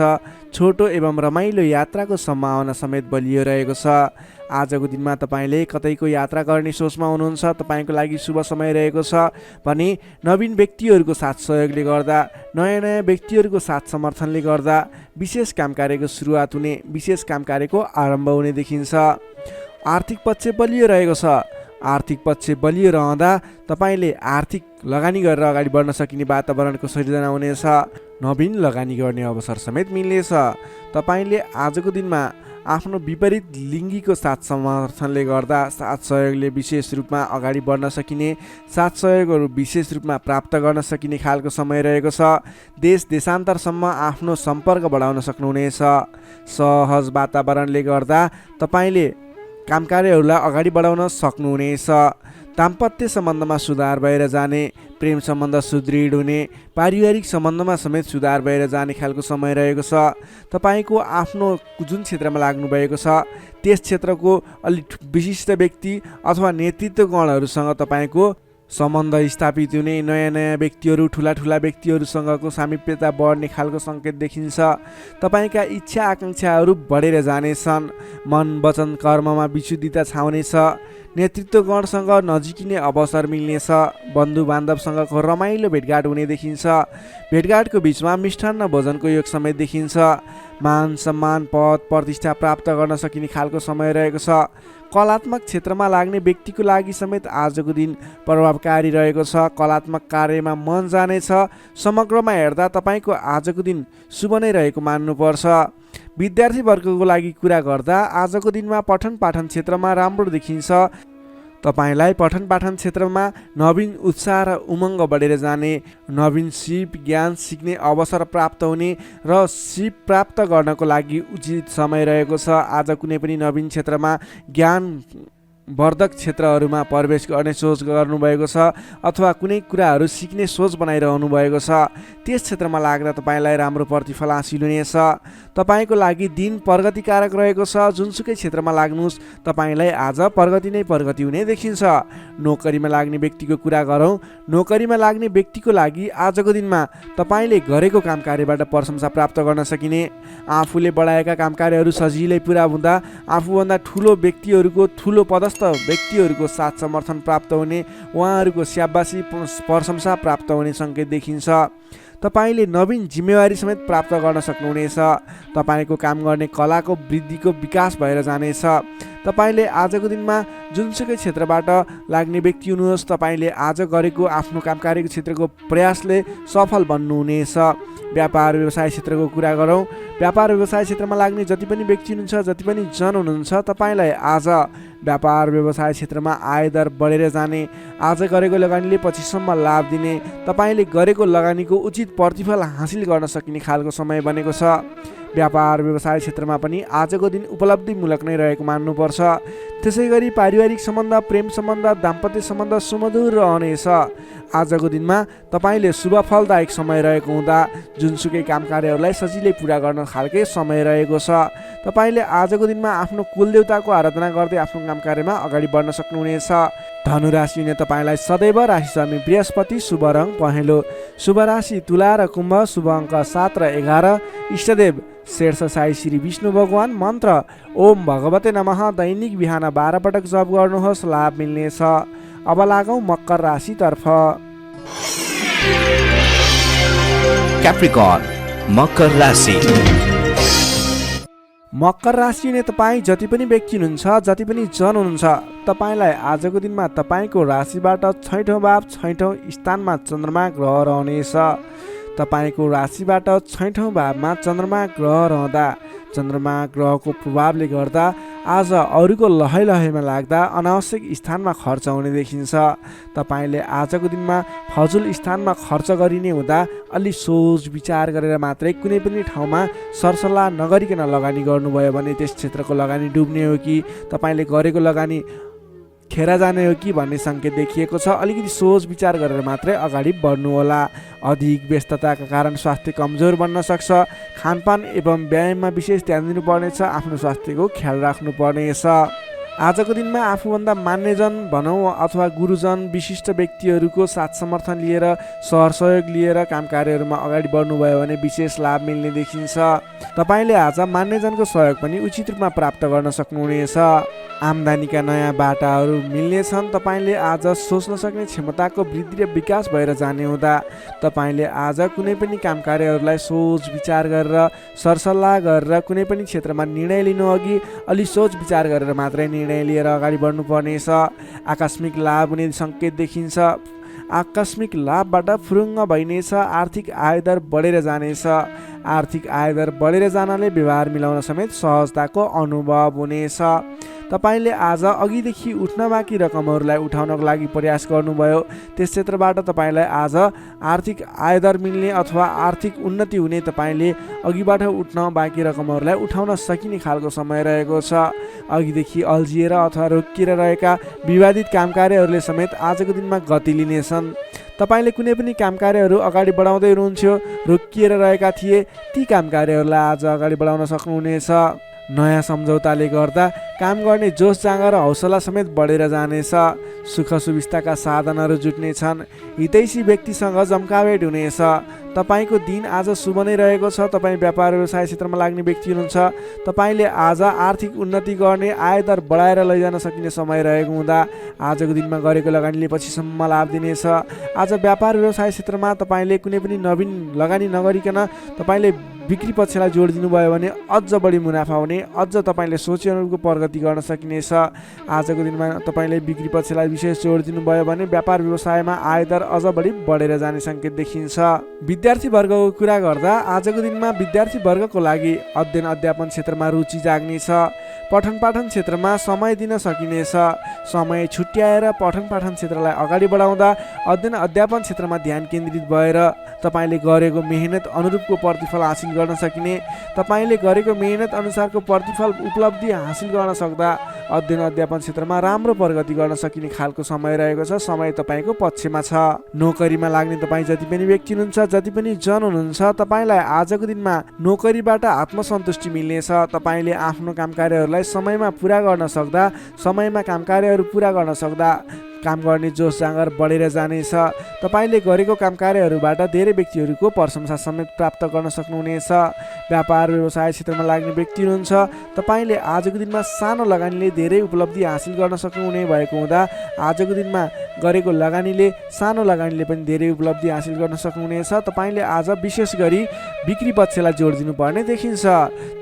छोटो एवं रमाइलो यात्राको सम्भावना समेत बलियो रहेको छ। आजको दिनमा तपाईँले कतैको यात्रा गर्ने सोचमा हुनुहुन्छ, तपाईँको लागि शुभ समय रहेको छ भने नवीन व्यक्तिहरूको साथ सहयोगले गर्दा, नयाँ नयाँ व्यक्तिहरूको साथ समर्थनले गर्दा विशेष काम कार्यको सुरुवात हुने, विशेष काम कार्यको आरम्भ हुने देखिन्छ। आर्थिक पक्ष बलियो रहेको छ। आर्थिक पक्ष बलियो रहँदा तपाईँले आर्थिक लगानी गरेर अगाडि बढ्न सकिने वातावरणको सृजना हुनेछ। नवीन लगानी गर्ने अवसर समेत मिल्नेछ। तपाईँले आजको दिनमा आफ्नो विपरीत लिङ्गीको साथ समर्थनले गर्दा साथ सहयोगले विशेष रूपमा अगाडि बढ्न सकिने, साथ सहयोगहरू विशेष रूपमा प्राप्त गर्न सकिने खालको समय रहेको छ। देश देशान्तरसम्म आफ्नो सम्पर्क बढाउन सक्नुहुनेछ। सहज वातावरणले गर्दा तपाईँले काम कार्यहरूलाई अगाडि बढाउन सक्नुहुनेछ। दाम्पत्य सम्बन्धमा सुधार भएर जाने, प्रेम सम्बन्ध सुदृढ हुने, पारिवारिक सम्बन्धमा समेत सुधार भएर जाने खालको समय रहेको छ। तपाईँको आफ्नो जुन क्षेत्रमा लाग्नुभएको छ त्यस क्षेत्रको अलिक विशिष्ट व्यक्ति अथवा नेतृत्वगणहरूसँग तपाईँको सम्बन्ध स्थापित हुने, नयाँ नयाँ व्यक्तिहरू, ठुला ठुला व्यक्तिहरूसँगको सामिप्यता बढ्ने खालको सङ्केत देखिन्छ। तपाईँका इच्छा आकाङ्क्षाहरू बढेर जानेछन्। मन वचन कर्ममा विशुद्धिता छाउनेछ। नेतृत्वगणसँग नजिकिने अवसर मिल्नेछ। बन्धु बान्धवसँगको रमाइलो भेटघाट हुने देखिन्छ। भेटघाटको बिचमा मिष्ठान्न भोजनको योग समेत देखिन्छ। मान सम्मान पद प्रतिष्ठा प्राप्त गर्न सकिने खालको समय रहेको छ। कलात्मक क्षेत्रमा लाग्ने व्यक्तिको लागि समेत आजको दिन प्रभावकारी रहेको छ। कलात्मक कार्यमा मन जानेछ। समग्रमा हेर्दा तपाईँको आजको दिन शुभ नै रहेको मान्नुपर्छ। विद्यार्थी वर्गको लागि कुरा गर्दा आजको दिनमा पठन पाठन क्षेत्रमा राम्रो देखिन्छ। तपाईँलाई पठन पाठन क्षेत्रमा नवीन उत्साह र उमङ्ग बढेर जाने, नवीन सिप ज्ञान सिक्ने अवसर प्राप्त हुने र सिप प्राप्त गर्नको लागि उचित समय रहेको छ। आज कुनै पनि नवीन क्षेत्रमा ज्ञान वर्धक क्षेत्रहरूमा प्रवेश गर्ने सोच गर्नुभएको छ अथवा कुनै कुराहरू सिक्ने सोच बनाइरहनु भएको छ, त्यस क्षेत्रमा लाग्दा तपाईँलाई राम्रो प्रतिफल हासिल हुनेछ। तपाईँको लागि दिन प्रगतिकारक रहेको छ। जुनसुकै क्षेत्रमा लाग्नुहोस् तपाईँलाई आज प्रगति नै प्रगति हुने देखिन्छ। नोकरीमा लाग्ने व्यक्तिको कुरा गरौँ। नोकरीमा लाग्ने व्यक्तिको लागि आजको दिनमा तपाईँले गरेको काम कार्यबाट प्रशंसा प्राप्त गर्न सकिने, आफूले बढाएका काम कार्यहरू सजिलै पुरा हुँदा आफूभन्दा ठुलो व्यक्तिहरूको, ठुलो पदस्थ व्यक्तिहरूको साथ समर्थन प्राप्त हुने, उहाँहरूको स्याबासी प्रशंसा प्राप्त हुने सङ्केत देखिन्छ। तपाईँले नवीन जिम्मेवारी समेत प्राप्त गर्न सक्नुहुनेछ। तपाईँको काम गर्ने कलाको वृद्धिको विकास भएर जानेछ। तपाईँले आजको दिनमा जुनसुकै क्षेत्रबाट लाग्ने व्यक्ति हुनुहोस्, तपाईँले आज गरेको आफ्नो काम कार्यको क्षेत्रको प्रयासले सफल बन्नुहुनेछ। व्यापार व्यवसाय क्षेत्रको कुरा गरौँ। व्यापार व्यवसाय क्षेत्रमा लाग्ने जति पनि व्यक्ति हुनुहुन्छ, जति पनि जन हुनुहुन्छ, तपाईँलाई आज व्यापार व्यवसाय क्षेत्रमा आयदर बढेर जाने, आज गरेको लगानीले पछिसम्म लाभ दिने, तपाईँले गरेको लगानीको उचित प्रतिफल हासिल गर्न सकिने खालको समय बनेको छ। व्यापार व्यवसाय क्षेत्रमा पनि आजको दिन उपलब्धिमूलक नै रहेको मान्नुपर्छ। त्यसै गरी पारिवारिक सम्बन्ध, प्रेम सम्बन्ध, दाम्पत्य सम्बन्ध सुमधुर रहनेछ। आजको दिनमा तपाईँले शुभ फलदायक समय रहेको हुँदा जुनसुकै काम कार्यहरूलाई सजिलै पुरा गर्न खालके समय रहेको छ। तपाईँले आजको दिनमा आफ्नो कुलदेवताको आराधना गर्दै आफ्नो काम कार्यमा अगाडि बढ्न सक्नुहुनेछ। धनु राशिले तपाईँलाई सदैव राशिस्वामी बृहस्पति, शुभ रङ पहेँलो, शुभ राशि तुला र कुम्भ, शुभ अङ्क 7 र 11, इष्टदेव शेर्ष साई श्री विष्णु भगवान, मन्त्र ओम भगवते नमः, दैनिक बिहान 12 पटक जप गर्नुहोस्, लाभ मिल्नेछ। अब लागौँ मकर राशितर्फ। क्याप्रिकर्न मकर राशि। मकर राशिले तपाईँ जति पनि व्यक्ति हुनुहुन्छ, जति पनि जन हुनुहुन्छ, तपाईँलाई आजको दिनमा तपाईँको राशिबाट 6औँ भाव 6औँ स्थानमा चन्द्रमा ग्रह रहनेछ। तपाईँको राशिबाट 6औँ भावमा चन्द्रमा ग्रह रहँदा चन्द्रमा ग्रहको प्रभावले गर्दा आज अरूको लहैमा लाग्दा अनावश्यक स्थानमा खर्च हुने देखिन्छ। तपाईँले आजको दिनमा फजुल स्थानमा खर्च गरिने हुँदा अलि सोच विचार गरेर मात्रै कुनै पनि ठाउँमा सरसल्लाह नगरिकन लगानी गर्नुभयो भने त्यस क्षेत्रको लगानी डुब्ने हो कि तपाईँले गरेको लगानी खेर जाने हो कि भन्ने सङ्केत देखिएको छ। अलिकति सोच विचार गरेर मात्रै अगाडि बढ्नुहोला। अधिक व्यस्तताका कारण स्वास्थ्य कमजोर बन्न सक्छ। खानपान एवं व्यायाममा विशेष ध्यान दिनुपर्नेछ। आफ्नो स्वास्थ्यको ख्याल राख्नुपर्नेछ। आजको दिनमा आफूभन्दा मान्यजन भनौँ अथवा गुरुजन, विशिष्ट व्यक्तिहरूको साथ समर्थन लिएर, सहयोग लिएर काम कार्यहरूमा अगाडि बढ्नुभयो भने विशेष लाभ मिल्ने देखिन्छ। तपाईँले आज मान्यजनको सहयोग पनि उचित रूपमा प्राप्त गर्न सक्नुहुनेछ। आम्दानीका नयाँ बाटाहरू मिल्नेछन्। तपाईँले आज सोच्न सक्ने क्षमताको वृद्धि र विकास भएर जाने हुँदा तपाईँले आज कुनै पनि काम कार्यहरूलाई सोच विचार गरेर, सरसल्लाह गरेर कुनै पनि क्षेत्रमा निर्णय लिनु अघि अलि सोच विचार गरेर मात्रै निर्णय लिएर अगाडि बढ्नुपर्नेछ। आकस्मिक लाभ हुने सङ्केत देखिन्छ। आकस्मिक लाभबाट फुरुङ्ग भइनेछ। आर्थिक आयदर बढेर जानेछ। आर्थिक आयदर बढेर जानाले व्यवहार मिलाउन समेत सहजताको अनुभव हुनेछ। तपाईँले आज अघिदेखि उठ्न बाँकी रकमहरूलाई उठाउनको लागि प्रयास गर्नुभयो, त्यस क्षेत्रबाट तपाईँलाई आज आर्थिक आयदर मिल्ने अथवा आर्थिक उन्नति हुने, तपाईँले अघिबाट उठ्न बाँकी रकमहरूलाई उठाउन सकिने खालको समय रहेको छ। अघिदेखि अल्झिएर अथवा रोकिएर रहेका विवादित काम कार्यहरूले समेत आजको दिनमा गति लिनेछन्। तपाईँले कुनै पनि काम कार्यहरू अगाडि बढाउँदै हुनुहुन्थ्यो, रोकिएर रहेका थिए, ती काम कार्यहरूलाई आज अगाडि बढाउन सक्नुहुनेछ। नयाँ सम्झौताले गर्दा काम गर्ने जोस जाँगर हौसला समेत बढेर जानेछ। सुख सुविस्ताका साधनहरू जुट्नेछन्। हितैषी व्यक्तिसँग जम्काभेट हुनेछ। तपाईँको दिन आज शुभ नै रहेको छ। तपाईँ व्यापार व्यवसाय क्षेत्रमा लाग्ने व्यक्ति हुनुहुन्छ। तपाईँले आज आर्थिक उन्नति गर्ने, आयदर बढाएर लैजान सकिने समय रहेको हुँदा आजको दिनमा गरेको लगानीले पछिसम्म लाभ दिनेछ। आज व्यापार व्यवसाय क्षेत्रमा तपाईँले कुनै पनि नवीन लगानी नगरिकन तपाईँले बिक्री पक्षलाई जोड दिनुभयो भने अझ बढी मुनाफा हुने, अझ तपाईँले सोचे अनुरूपको प्रगति गर्न सकिनेछ। आजको दिनमा तपाईँले बिक्री पक्षलाई विशेष जोड दिनुभयो भने व्यापार व्यवसायमा आयदर अझ बढी बढेर जाने सङ्केत देखिन्छ। विद्यार्थी वर्गको कुरा गर्दा आजको दिनमा विद्यार्थी वर्गको लागि अध्ययन अध्यापन क्षेत्रमा रुचि जाग्नेछ। पठन पाठन क्षेत्रमा समय दिन सकिनेछ। समय छुट्याएर पठन पाठन क्षेत्रलाई अगाडि बढाउँदा अध्ययन अध्यापन क्षेत्रमा ध्यान केन्द्रित भएर तपाईँले गरेको मेहनत अनुरूपको प्रतिफल हासिल गर्न सकिने, तपाईँले गरेको मेहनत अनुसारको प्रतिफल उपलब्धि हासिल गर्न सक्दा अध्ययन अध्यापन क्षेत्रमा राम्रो प्रगति गर्न सकिने खालको समय रहेको छ। समय तपाईँको पक्षमा छ। नोकरीमा लाग्ने तपाईँ जति पनि व्यक्ति हुनुहुन्छ, जति पनि जन हुनुहुन्छ, तपाईँलाई आजको दिनमा नोकरीबाट आत्मसन्तुष्टि मिल्नेछ। तपाईँले आफ्नो काम कार्यहरूलाई समयमा पुरा गर्न सक्दा, समयमा काम कार्यहरू पुरा गर्न सक्दा काम गर्ने जोस जाँगर बढेर जानेछ। तपाईँले गरेको काम कार्यहरूबाट धेरै व्यक्तिहरूको प्रशंसा समेत प्राप्त गर्न सक्नुहुनेछ। व्यापार व्यवसाय क्षेत्रमा लाग्ने व्यक्ति हुनुहुन्छ, तपाईँले आजको दिनमा सानो लगानीले धेरै उपलब्धि हासिल गर्न सक्नुहुने भएको हुँदा आजको दिनमा गरेको लगानीले, सानो लगानीले पनि धेरै उपलब्धि हासिल गर्न सक्नुहुनेछ। तपाईँले आज विशेष गरी बिक्री पक्षलाई जोड दिनुपर्ने देखिन्छ।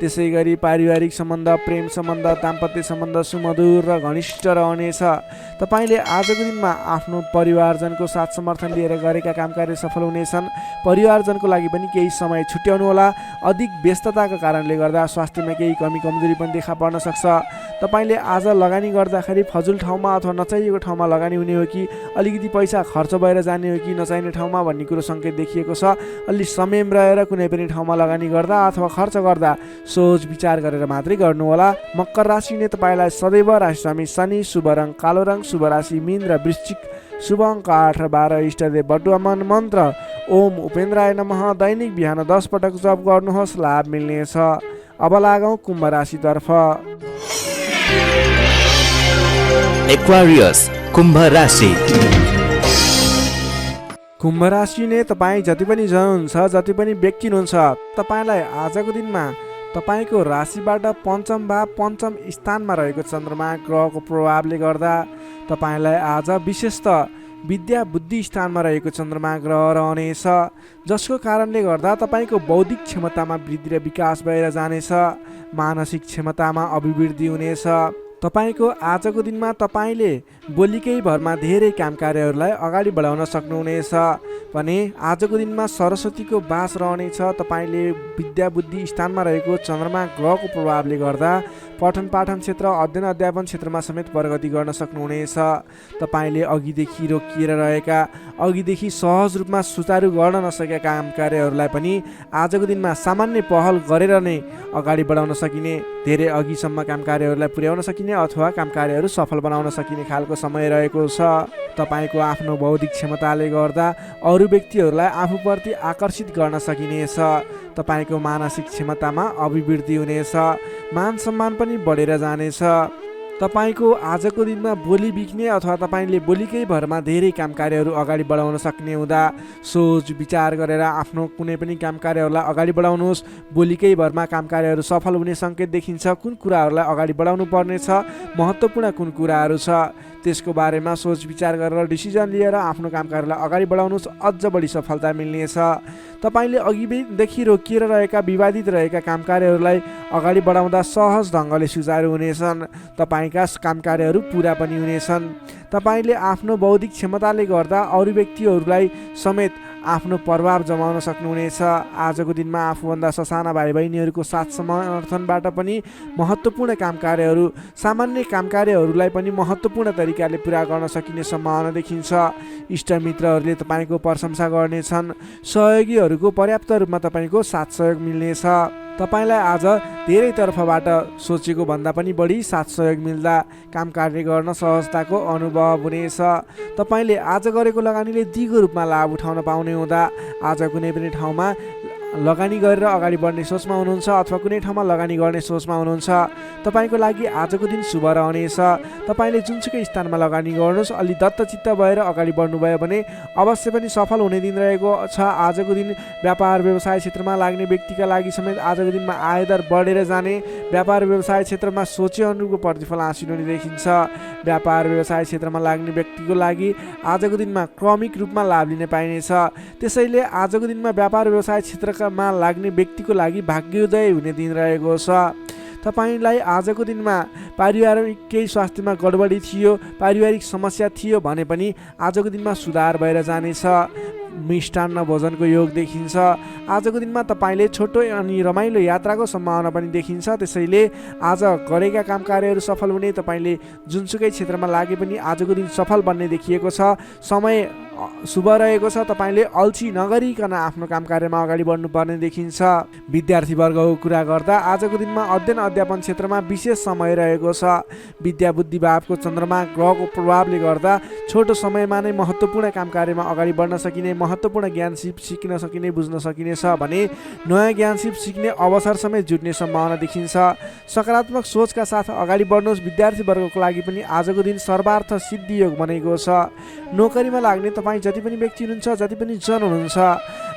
त्यसै गरी पारिवारिक सम्बन्ध, प्रेम सम्बन्ध, दाम्पत्य सम्बन्ध सुमधुर र घनिष्ठ रहनेछ। तपाईँले आजको दिनमा आफ्नो परिवारजनको साथ समर्थन लिएर गरेका काम कार्य सफल हुनेछन्। परिवारजनको लागि पनि केही समय छुट्याउनु होला। अधिक व्यस्तताको कारणले गर्दा स्वास्थ्यमा केही कमी कमजोरी पनि देखा पर्न सक्छ। तपाईँले आज लगानी गर्दाखेरि फजुल ठाउँमा अथवा नचाहिएको ठाउँमा लगानी हुने हो कि अलिकति पैसा खर्च भएर जाने हो कि नचाहिने ठाउँमा भन्ने कुरो सङ्केत देखिएको छ। अलि संयम रहेर कुनै पनि ठाउँमा लगानी गर्दा अथवा खर्च गर्दा सोच विचार गरेर मात्रै गर्नुहोला। मकर राशिले तपाईँलाई सदैव राशिस्वामी शनि, शुभ रङ कालो रङ, शुभ राशि मीन र वृश्चिक, शुभ अङ्क 8 र 12, इष्टदेव बटुवामन, मन्त्र ओम उपेन्द्राय नमः। दैनिक बिहान 10 पटक जप गर्नुहोस्, लाभ मिल्नेछ। अब लागौँ कुम्भ राशितर्फ। एक्वारियस कुम्भ राशि। कुम्भ राशि नै तपाईँ जति पनि जन हुनुहुन्छ, जति पनि व्यक्ति हुनुहुन्छ, तपाईँलाई आजको दिनमा तपाईँको राशिबाट पञ्चम भाव पञ्चम स्थानमा रहेको चन्द्रमा ग्रहको प्रभावले गर्दा तपाईँलाई आज विशेषतः विद्या बुद्धि स्थानमा रहेको चन्द्रमा ग्रह रहनेछ, जसको कारणले गर्दा तपाईँको बौद्धिक क्षमतामा वृद्धि र विकास भएर जानेछ। मानसिक क्षमतामा अभिवृद्धि हुनेछ। तपाईँको आजको दिनमा तपाईँले बोलीकै भरमा धेरै काम कार्यहरूलाई अगाडि बढाउन सक्नुहुनेछ भने आजको दिनमा सरस्वतीको वास रहनेछ। तपाईँले विद्या बुद्धि स्थानमा रहेको चन्द्रमा ग्रहको प्रभावले गर्दा पठन पाठन क्षेत्र, अध्ययन अध्यापन क्षेत्रमा समेत प्रगति गर्न सक्नुहुनेछ। तपाईँले अघिदेखि रोकिएर रहेका, अघिदेखि सहज रूपमा सुचारू गर्न नसकेका काम कार्यहरूलाई पनि आजको दिनमा सामान्य पहल गरेर नै अगाडि बढाउन सकिने, धेरै अघिसम्म काम कार्यहरूलाई पुर्याउन सकिने अथवा काम कार्यहरू सफल बनाउन सकिने खालको समय रहेको छ। तपाईँको आफ्नो बौद्धिक क्षमताले गर्दा अरू व्यक्तिहरूलाई आफूप्रति आकर्षित गर्न सकिनेछ। तपाईँको मानसिक क्षमतामा अभिवृद्धि हुनेछ। मान सम्मान पनि बढेर जानेछ। तपाईँको आजको दिनमा बोली बिक्ने अथवा तपाईँले बोलीकै भरमा धेरै काम कार्यहरू अगाडि बढाउन सक्ने हुँदा सोच विचार गरेर आफ्नो कुनै पनि काम कार्यहरूलाई अगाडि बढाउनुहोस्। बोलीकै भरमा काम कार्यहरू सफल हुने सङ्केत देखिन्छ। कुन कुराहरूलाई अगाडि बढाउनु पर्नेछ, महत्त्वपूर्ण कुन कुराहरू छ, त्यसको बारेमा सोच विचार गरेर डिसिजन लिएर आफ्नो काम कार्यलाई अगाडि बढाउनुहोस्, अझ बढी सफलता मिल्नेछ। तपाईँले अघिदेखि रोकिएर रहेका, विवादित रहेका काम कार्यहरूलाई अगाडि बढाउँदा सहज ढङ्गले सुचारू हुनेछन्। तपाईँका काम कार्यहरू पुरा पनि हुनेछन्। तपाईँले आफ्नो बौद्धिक क्षमताले गर्दा अरू व्यक्तिहरूलाई समेत आफ्नो प्रभाव जमाउन सक्नुहुनेछ। आजको दिनमा आफूभन्दा ससाना भाइ बहिनीहरूको साथ समर्थनबाट पनि महत्त्वपूर्ण काम कार्यहरू, सामान्य काम कार्यहरूलाई पनि महत्त्वपूर्ण तरिकाले पुरा गर्न सकिने सम्भावना देखिन्छ। इष्टमित्रहरूले तपाईँको प्रशंसा गर्नेछन्। सहयोगीहरूको पर्याप्त रूपमा तपाईँको साथ सहयोग मिल्नेछ। तपाईँलाई आज धेरै तर्फबाट सोचेको भन्दा पनि बढी साथ सहयोग मिल्दा काम कार्य गर्न सहजताको अनुभव हुनेछ। तपाईँले आज गरेको लगानीले दिगो रूपमा लाभ उठाउन पाउने हुँदा आज कुनै पनि ठाउँमा लगानी गरेर अगाडि बढ्ने सोचमा हुनुहुन्छ अथवा कुनै ठाउँमा लगानी गर्ने सोचमा हुनुहुन्छ, तपाईँको लागि आजको दिन शुभ रहनेछ। तपाईँले जुनसुकै स्थानमा लगानी गर्नुहोस्, अलि दत्तचित्त भएर अगाडि बढ्नुभयो भने अवश्य पनि सफल हुने दिन रहेको छ। आजको दिन व्यापार व्यवसाय क्षेत्रमा लाग्ने व्यक्तिका लागि समेत आजको दिनमा आयदर बढेर जाने, व्यापार व्यवसाय क्षेत्रमा सोचे अनुरूपको प्रतिफल हासिल हुने देखिन्छ। व्यापार व्यवसाय क्षेत्रमा लाग्ने व्यक्तिको लागि आजको दिनमा क्रमिक रूपमा लाभ लिन पाइनेछ। त्यसैले आजको दिनमा व्यापार व्यवसाय क्षेत्रमा लाग्ने व्यक्तिको लागि भाग्योदय हुने दिन रहेको छ। तपाईँलाई आजको दिनमा पारिवारिक केही स्वास्थ्यमा गडबडी थियो, पारिवारिक समस्या थियो भने पनि आजको दिनमा सुधार भएर जानेछ। मिष्टान्न भोजनको योग देखिन्छ। आजको दिनमा तपाईँले छोटो अनि रमाइलो यात्राको सम्भावना पनि देखिन्छ। त्यसैले आज गरेका काम कार्यहरू सफल हुने, तपाईँले जुनसुकै क्षेत्रमा लागे पनि आजको दिन सफल बन्ने देखिएको छ। समय शुभ रहेको छ। तपाईँले अल्छी नगरिकन आफ्नो काम कार्यमा अगाडि बढ्नुपर्ने देखिन्छ। विद्यार्थीवर्गको कुरा गर्दा आजको दिनमा अध्ययन अध्यापन क्षेत्रमा विशेष समय रहेको छ। विद्या बुद्धि भावको चन्द्रमा ग्रहको प्रभावले गर्दा छोटो समयमा नै महत्त्वपूर्ण काम कार्यमा अगाडि बढ्न सकिने, महत्त्वपूर्ण ज्ञान सिक्न सकिने, बुझ्न सकिने छ भने नयाँ ज्ञान सिक्ने अवसर समेत जुट्ने सम्भावना देखिन्छ। सकारात्मक सोचका साथ अगाडि बढ्नुहोस्। विद्यार्थीवर्गको लागि पनि आजको दिन सर्वार्थ सिद्धि योग बनेको छ। नोकरीमा लाग्ने तपाईँ जति पनि व्यक्ति हुनुहुन्छ, जति पनि जन हुनुहुन्छ,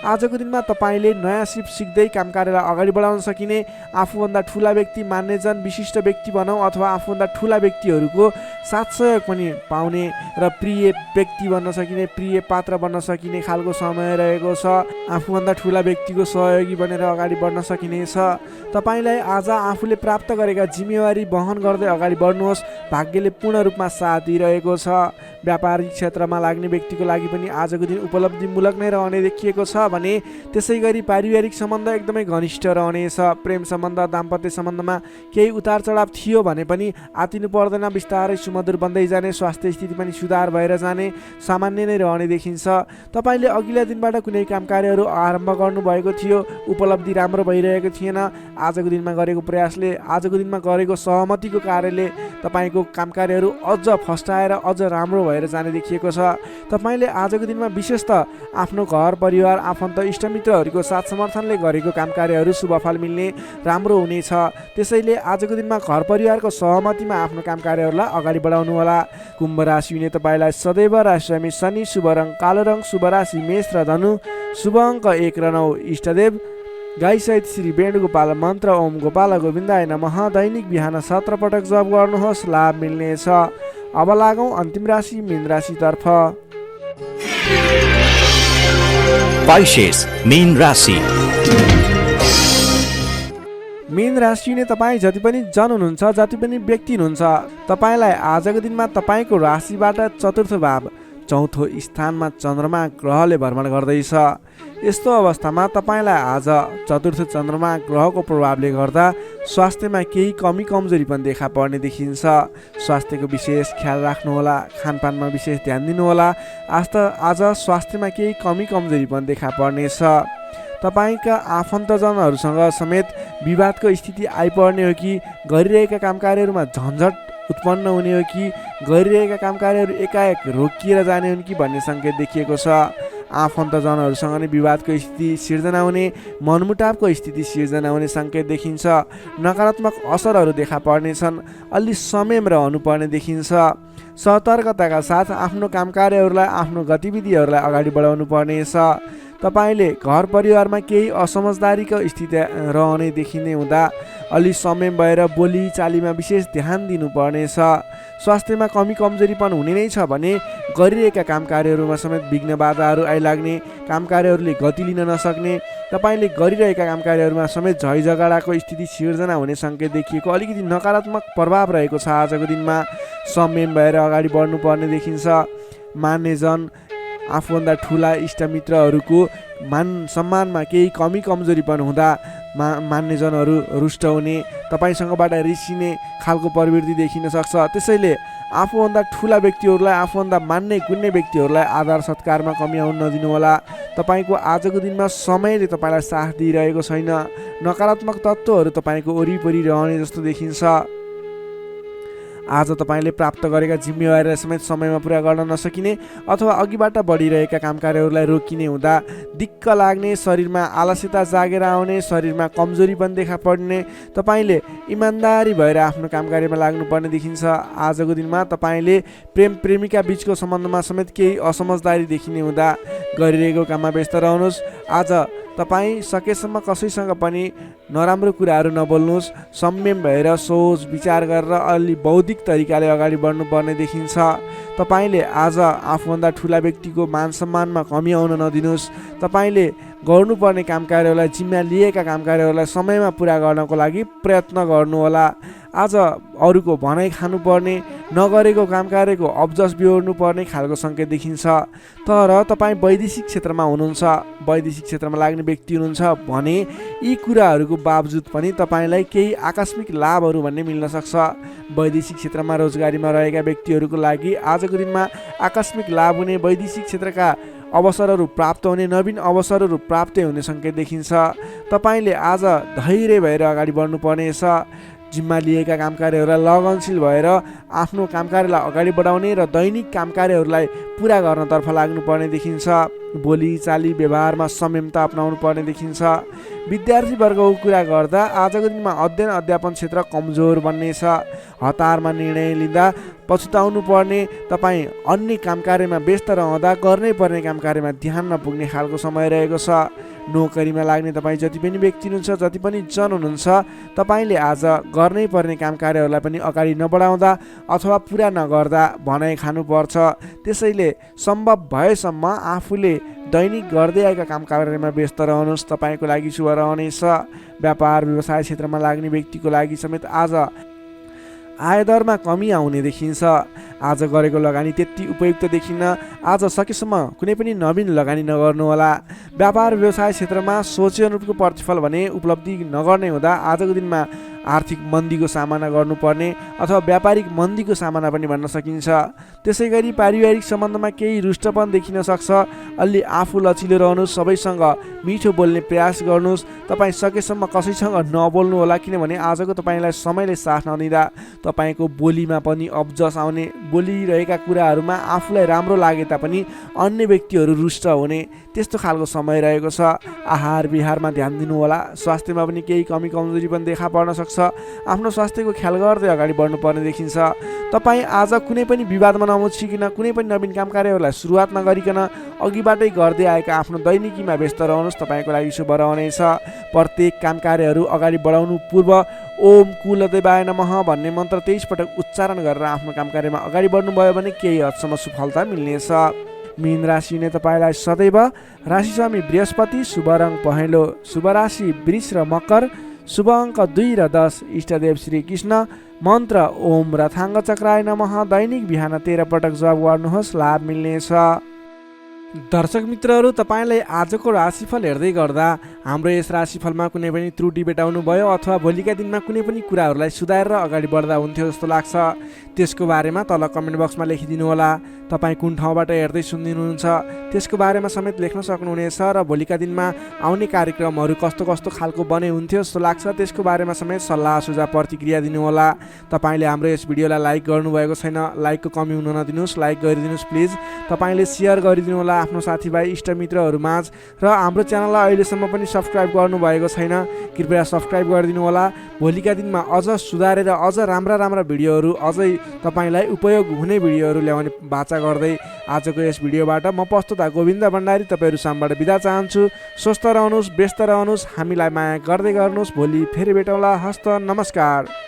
आजको दिनमा तपाईँले नयाँ सिक्दै काम कार्यलाई अगाडि बढाउन सकिने, आफूभन्दा ठुला व्यक्ति मान्नेजन विशिष्ट व्यक्ति भनौँ अथवा आफूभन्दा ठुला व्यक्तिहरूको साथ सहयोग पनि पाउने र प्रिय व्यक्ति बन्न सकिने, प्रिय पात्र बन्न सकिने खालको समय रहेको छ। आफूभन्दा ठुला व्यक्तिको सहयोगी बनेर अगाडि बढ्न सकिनेछ। तपाईँलाई आज आफूले प्राप्त गरेका जिम्मेवारी वहन गर्दै अगाडि बढ्नुहोस्। भाग्यले पूर्ण रूपमा साथ दिइरहेको छ। व्यापारिक क्षेत्रमा लाग्ने व्यक्तिको लागि पनि आजको दिन उपलब्धिमूलक नै रहने देखिएको छ भने त्यसै गरी पारिवारिक सम्बन्ध एकदमै घनिष्ठ रहनेछ। प्रेम सम्बन्ध, दाम्पत्य सम्बन्धमा केही उतार चढाव थियो भने पनि आतिनु पर्दैन, बिस्तारै सुमधुर बन्दै जाने, स्वास्थ्य स्थिति पनि सुधार भएर जाने, सामान्य नै रहने देखिन्छ। तपाईँले अघिल्ला दिनबाट कुनै काम कार्यहरू आरम्भ गर्नुभएको थियो, उपलब्धि राम्रो भइरहेको थिएन। आजको दिनमा गरेको प्रयासले, आजको दिनमा गरेको सहमतिको कार्यले तपाईँको काम कार्यहरू अझ फस्टाएर अझ राम्रो भएर जाने देखिएको छ। तपाईँले आजको दिनमा विशेष त आफ्नो घर परिवार, आफन्त इष्टमित्रहरूको साथ समर्थनले गरेको काम कार्यहरू शुभ फल मिल्ने, राम्रो हुनेछ। त्यसैले आजको दिनमा घर परिवारको सहमतिमा आफ्नो काम कार्यहरूलाई अगाडि बढाउनु होला। कुम्भ राशि हुने तपाईँलाई सदैव राशिस्वामी शनि, शुभ रङ कालो रङ, शुभ राशि मेष र धनु, शुभ अङ्क 1 र 9, इष्टदेव गाईसहित श्री वेणुगोपाल मन्त्र ओम गोपाल गोविन्दाय नमः दैनिक बिहान 17 पटक जप गर्नुहोस्, लाभ मिल्नेछ। अब लागौँ अन्तिम राशि मीन राशितर्फ। Pisces, मीन राशि। मीन राशि ने तपाईँ जति पनि जन हुनुहुन्छ, जति पनि व्यक्ति हुनुहुन्छ, तपाईँलाई आजको दिनमा तपाईँको राशिबाट चतुर्थ भाव चौथो स्थानमा चन्द्रमा ग्रहले भ्रमण गर्दैछ। यस्तो अवस्थामा तपाईँलाई आज चतुर्थ चन्द्रमा ग्रहको प्रभावले गर्दा स्वास्थ्यमा केही कमी कमजोरी पनि देखा पर्ने देखिन्छ। स्वास्थ्यको विशेष ख्याल राख्नुहोला, खानपानमा विशेष ध्यान दिनुहोला। आज स्वास्थ्यमा केही कमी कमजोरी पनि देखा पर्नेछ। तपाईँका आफन्तजनहरूसँग समेत विवादको स्थिति आइपर्ने हो कि गरिरहेका काम कार्यहरूमा झन्झट उत्पन्न हुने हो कि गरिरहेका काम कार्यहरू एकाएक रोकिएर जाने हुन् कि भन्ने सङ्केत देखिएको छ। आफन्तजनहरूसँग नै विवादको स्थिति सिर्जना हुने, मनमुटावको स्थिति सिर्जना हुने सङ्केत देखिन्छ। नकारात्मक असरहरू देखा पर्नेछन्। अलि संयम रहनुपर्ने देखिन्छ। सतर्कताका साथ आफ्नो काम कार्यहरूलाई, आफ्नो गतिविधिहरूलाई अगाडि बढाउनु पर्नेछ। तपाईँले घर परिवारमा केही असमझदारीको स्थिति रहने देखिने हुँदा अलि संयम भएर बोली चालीमा विशेष ध्यान दिनुपर्नेछ। स्वास्थ्यमा कमी कमजोरी पनि हुने नै छ भने गरिरहेका काम कार्यहरूमा समेत विघ्न बाधाहरू आइलाग्ने, काम कार्यहरूले गति लिन नसक्ने, तपाईँले गरिरहेका काम कार्यहरूमा समेत झैझगडाको स्थिति सिर्जना हुने सङ्केत देखिएको अलिकति नकारात्मक प्रभाव रहेको छ। आजको दिनमा संयम भएर अगाडि बढ्नुपर्ने देखिन्छ। मान्यजन, आफूभन्दा ठुला इष्टमित्रहरूको मान सम्मानमा केही कमी कमजोरी पनि हुँदा मान्यजनहरू रुष्ट हुने, तपाईँसँगबाट रिसिने खालको प्रवृत्ति देखिन सक्छ। त्यसैले आफूभन्दा ठुला व्यक्तिहरूलाई, आफूभन्दा मान्ने गुन्ने व्यक्तिहरूलाई आदर सत्कारमा कमी आउन नदिनुहोला। तपाईँको आजको दिनमा समयले तपाईँलाई साथ दिइरहेको छैन। नकारात्मक तत्त्वहरू तपाईँको वरिपरि रहने जस्तो देखिन्छ। आज तपाईँले प्राप्त गरेका जिम्मेवारीलाई समेत समयमा पुरा गर्न नसकिने अथवा अघिबाट बढिरहेका काम कार्यहरूलाई रोकिने हुँदा दिक्क लाग्ने, शरीरमा आलस्यता जागेर आउने, शरीरमा कमजोरी पनि देखा पर्ने, तपाईँले इमान्दारी भएर आफ्नो काम कार्यमा लाग्नुपर्ने देखिन्छ। आजको दिनमा तपाईँले प्रेम प्रेमिका बीचको सम्बन्धमा समेत केही असमझदारी देखिने हुँदा गरिरहेको काममा व्यस्त रहनुहोस्। आज तपाईँ सकेसम्म कसैसँग पनि नराम्रो कुराहरू नबोल्नुहोस्। संयम भएर सोच विचार गरेर अलि बौद्धिक तरिकाले अगाडि बढ्नुपर्ने देखिन्छ। तपाईँले आज आफूभन्दा ठुला व्यक्तिको मान सम्मानमा कमी आउन नदिनुहोस्। तपाईँले गर्नुपर्ने काम कार्यहरूलाई, जिम्मा लिएका काम कार्यहरूलाई समयमा पुरा गर्नको लागि प्रयत्न गर्नुहोला। आज अरूको भनाइ खानुपर्ने, नगरेको काम कार्यको अब्जस बिहोर्नु पर्ने खालको सङ्केत देखिन्छ। तर तपाईँ वैदेशिक क्षेत्रमा हुनुहुन्छ, वैदेशिक क्षेत्रमा लाग्ने व्यक्ति हुनुहुन्छ भने यी कुराहरूको बावजुद पनि तपाईँलाई केही आकस्मिक लाभहरू भन्ने मिल्न सक्छ। वैदेशिक क्षेत्रमा रोजगारीमा रहेका व्यक्तिहरूको लागि आजको दिनमा आकस्मिक लाभ हुने, वैदेशिक क्षेत्रका अवसरहरू प्राप्त हुने, नवीन अवसरहरू प्राप्त हुने सङ्केत देखिन्छ। तपाईँले आज धैर्य भएर अगाडि बढ्नुपर्नेछ। जिम्मा लिएका काम कार्यहरूलाई लगनशील भएर आफ्नो काम कार्यलाई अगाडि बढाउने र दैनिक काम कार्यहरूलाई पुरा गर्नतर्फ लाग्नुपर्ने देखिन्छ। बोली चाली व्यवहारमा संयमता अपनाउनु पर्ने देखिन्छ। विद्यार्थी वर्गको कुरा गर्दा आजको दिनमा अध्ययन अध्यापन क्षेत्र कमजोर बन्नेछ। हतारमा निर्णय लिँदा पछुताउनु पर्ने, तपाईँ अन्य काम कार्यमा व्यस्त रहँदा गर्नै पर्ने काम कार्यमा ध्यान नपुग्ने खालको समय रहेको छ। नोकरीमा लाग्ने तपाईँ जति पनि व्यक्ति हुनुहुन्छ, जति पनि जन हुनुहुन्छ, तपाईँले आज गर्नै पर्ने काम कार्यहरूलाई पनि अगाडि नबढाउँदा अथवा पुरा नगर्दा भनाइ खानुपर्छ। त्यसैले सम्भव भएसम्म आफूले दैनिक गर्दै आएका काम कार्यमा व्यस्त रहनुहोस्, तपाईँको लागि शुभ रहनेछ। व्यापार व्यवसाय क्षेत्रमा लाग्ने व्यक्तिको लागि समेत आज आयदरमा कमी आउने देखिन्छ। आज गरेको लगानी त्यति उपयुक्त देखिन्न। आज सकेसम्म कुनै पनि नवीन लगानी नगर्नुहोला। व्यापार व्यवसाय क्षेत्रमा सोचे अनुरूपको प्रतिफल भने उपलब्धि नगर्ने हुँदा आजको दिनमा आर्थिक मन्दीको सामना गर्नुपर्ने अथवा व्यापारिक मन्दीको सामना पनि भन्न सकिन्छ। त्यसै गरी पारिवारिक सम्बन्धमा केही रुष्टपन देखिन सक्छ। अलि आफू लचिलो रहनुहोस्, सबैसँग मिठो बोल्ने प्रयास गर्नुहोस्। तपाईँ सकेसम्म कसैसँग नबोल्नु होला, किनभने आजको तपाईँलाई समयले साथ नदिँदा तपाईँको बोलीमा पनि अब्जस आउने, बोलिरहेका कुराहरूमा आफूलाई राम्रो लागे तापनि अन्य व्यक्तिहरू रुष्ट हुने, त्यस्तो खालको समय रहेको छ। आहार विहारमा ध्यान दिनु होला। स्वास्थ्यमा पनि केही कमी कमजोरी पनि देखा पर्न सक्छ। आफ्नो स्वास्थ्यको ख्याल गर्दै अगाडि बढ्नुपर्ने देखिन्छ। तपाईँ आज कुनै पनि विवादमा नमुछिकन, कुनै पनि नवीन काम कार्यहरूलाई सुरुवात नगरिकन अघिबाटै गर्दै आएका आफ्नो दैनिकीमा व्यस्त रहनुहोस्, तपाईँको लागि शुभ रहनेछ। प्रत्येक काम कार्यहरू अगाडि बढाउनु पूर्व ओम कुलदेवाय नमः भन्ने मन्त्र 23 पटक उच्चारण गरेर आफ्नो काम कार्यमा अगाडि बढ्नुभयो भने केही हदसम्म सफलता मिल्नेछ। मीन राशि नै तपाईँलाई सदैव राशिस्वामी बृहस्पति, शुभ रङ पहेँलो, शुभ राशि वृष र मकर, शुभ अङ्क 2 र 10, इष्टदेव श्री कृष्ण, मन्त्र ओम रथाङ्ग चक्राय नमः। दैनिक बिहान 13 पटक जप गर्नुहोस्, लाभ मिल्नेछ। दर्शक मित्रहरू, तपाईँलाई आजको राशिफल हेर्दै गर्दा हाम्रो यस राशिफलमा कुनै पनि त्रुटि भेटाउनु भयो अथवा भोलिका दिनमा कुनै पनि कुराहरूलाई सुधारेर अगाडि बढ्दा हुन्थ्यो जस्तो लाग्छ, त्यसको बारेमा तल कमेन्ट बक्समा लेखिदिनु होला। तपाईँ कुन ठाउँबाट हेर्दै सुनिदिनुहुन्छ त्यसको बारेमा समेत लेख्न सक्नुहुनेछ र भोलिका दिनमा आउने कार्यक्रमहरू कस्तो कस्तो खालको बने हुन्थ्यो जस्तो लाग्छ त्यसको बारेमा समेत सल्लाह सुझाव प्रतिक्रिया दिनुहोला। तपाईँले हाम्रो यस भिडियोलाई लाइक गर्नुभएको छैन, लाइकको कमी हुन नदिनुहोस्, लाइक गरिदिनुहोस् प्लिज। तपाईँले सेयर गरिदिनु होला आफ्नो साथीभाइ इष्टमित्रहरूमाझ, र हाम्रो च्यानललाई अहिलेसम्म पनि सब्सक्राइब गर्नुभएको छैन, कृपया सब्सक्राइब गरिदिनु होला। भोलिका दिनमा अझ सुधारेर अझ राम्रा भिडियोहरू, अझै तपाईँलाई उपयोग हुने भिडियोहरू ल्याउने बाचा गर्दै आजको यस भिडियोबाट म प्रस्तुता गोविन्द भण्डारी तपाईँहरू सामबाट बिदा चाहन्छु। स्वस्थ रहनुहोस्, व्यस्त रहनुहोस्, हामीलाई माया गर्दै गर्नुहोस्। भोलि फेरि भेटौँला। हस्त नमस्कार।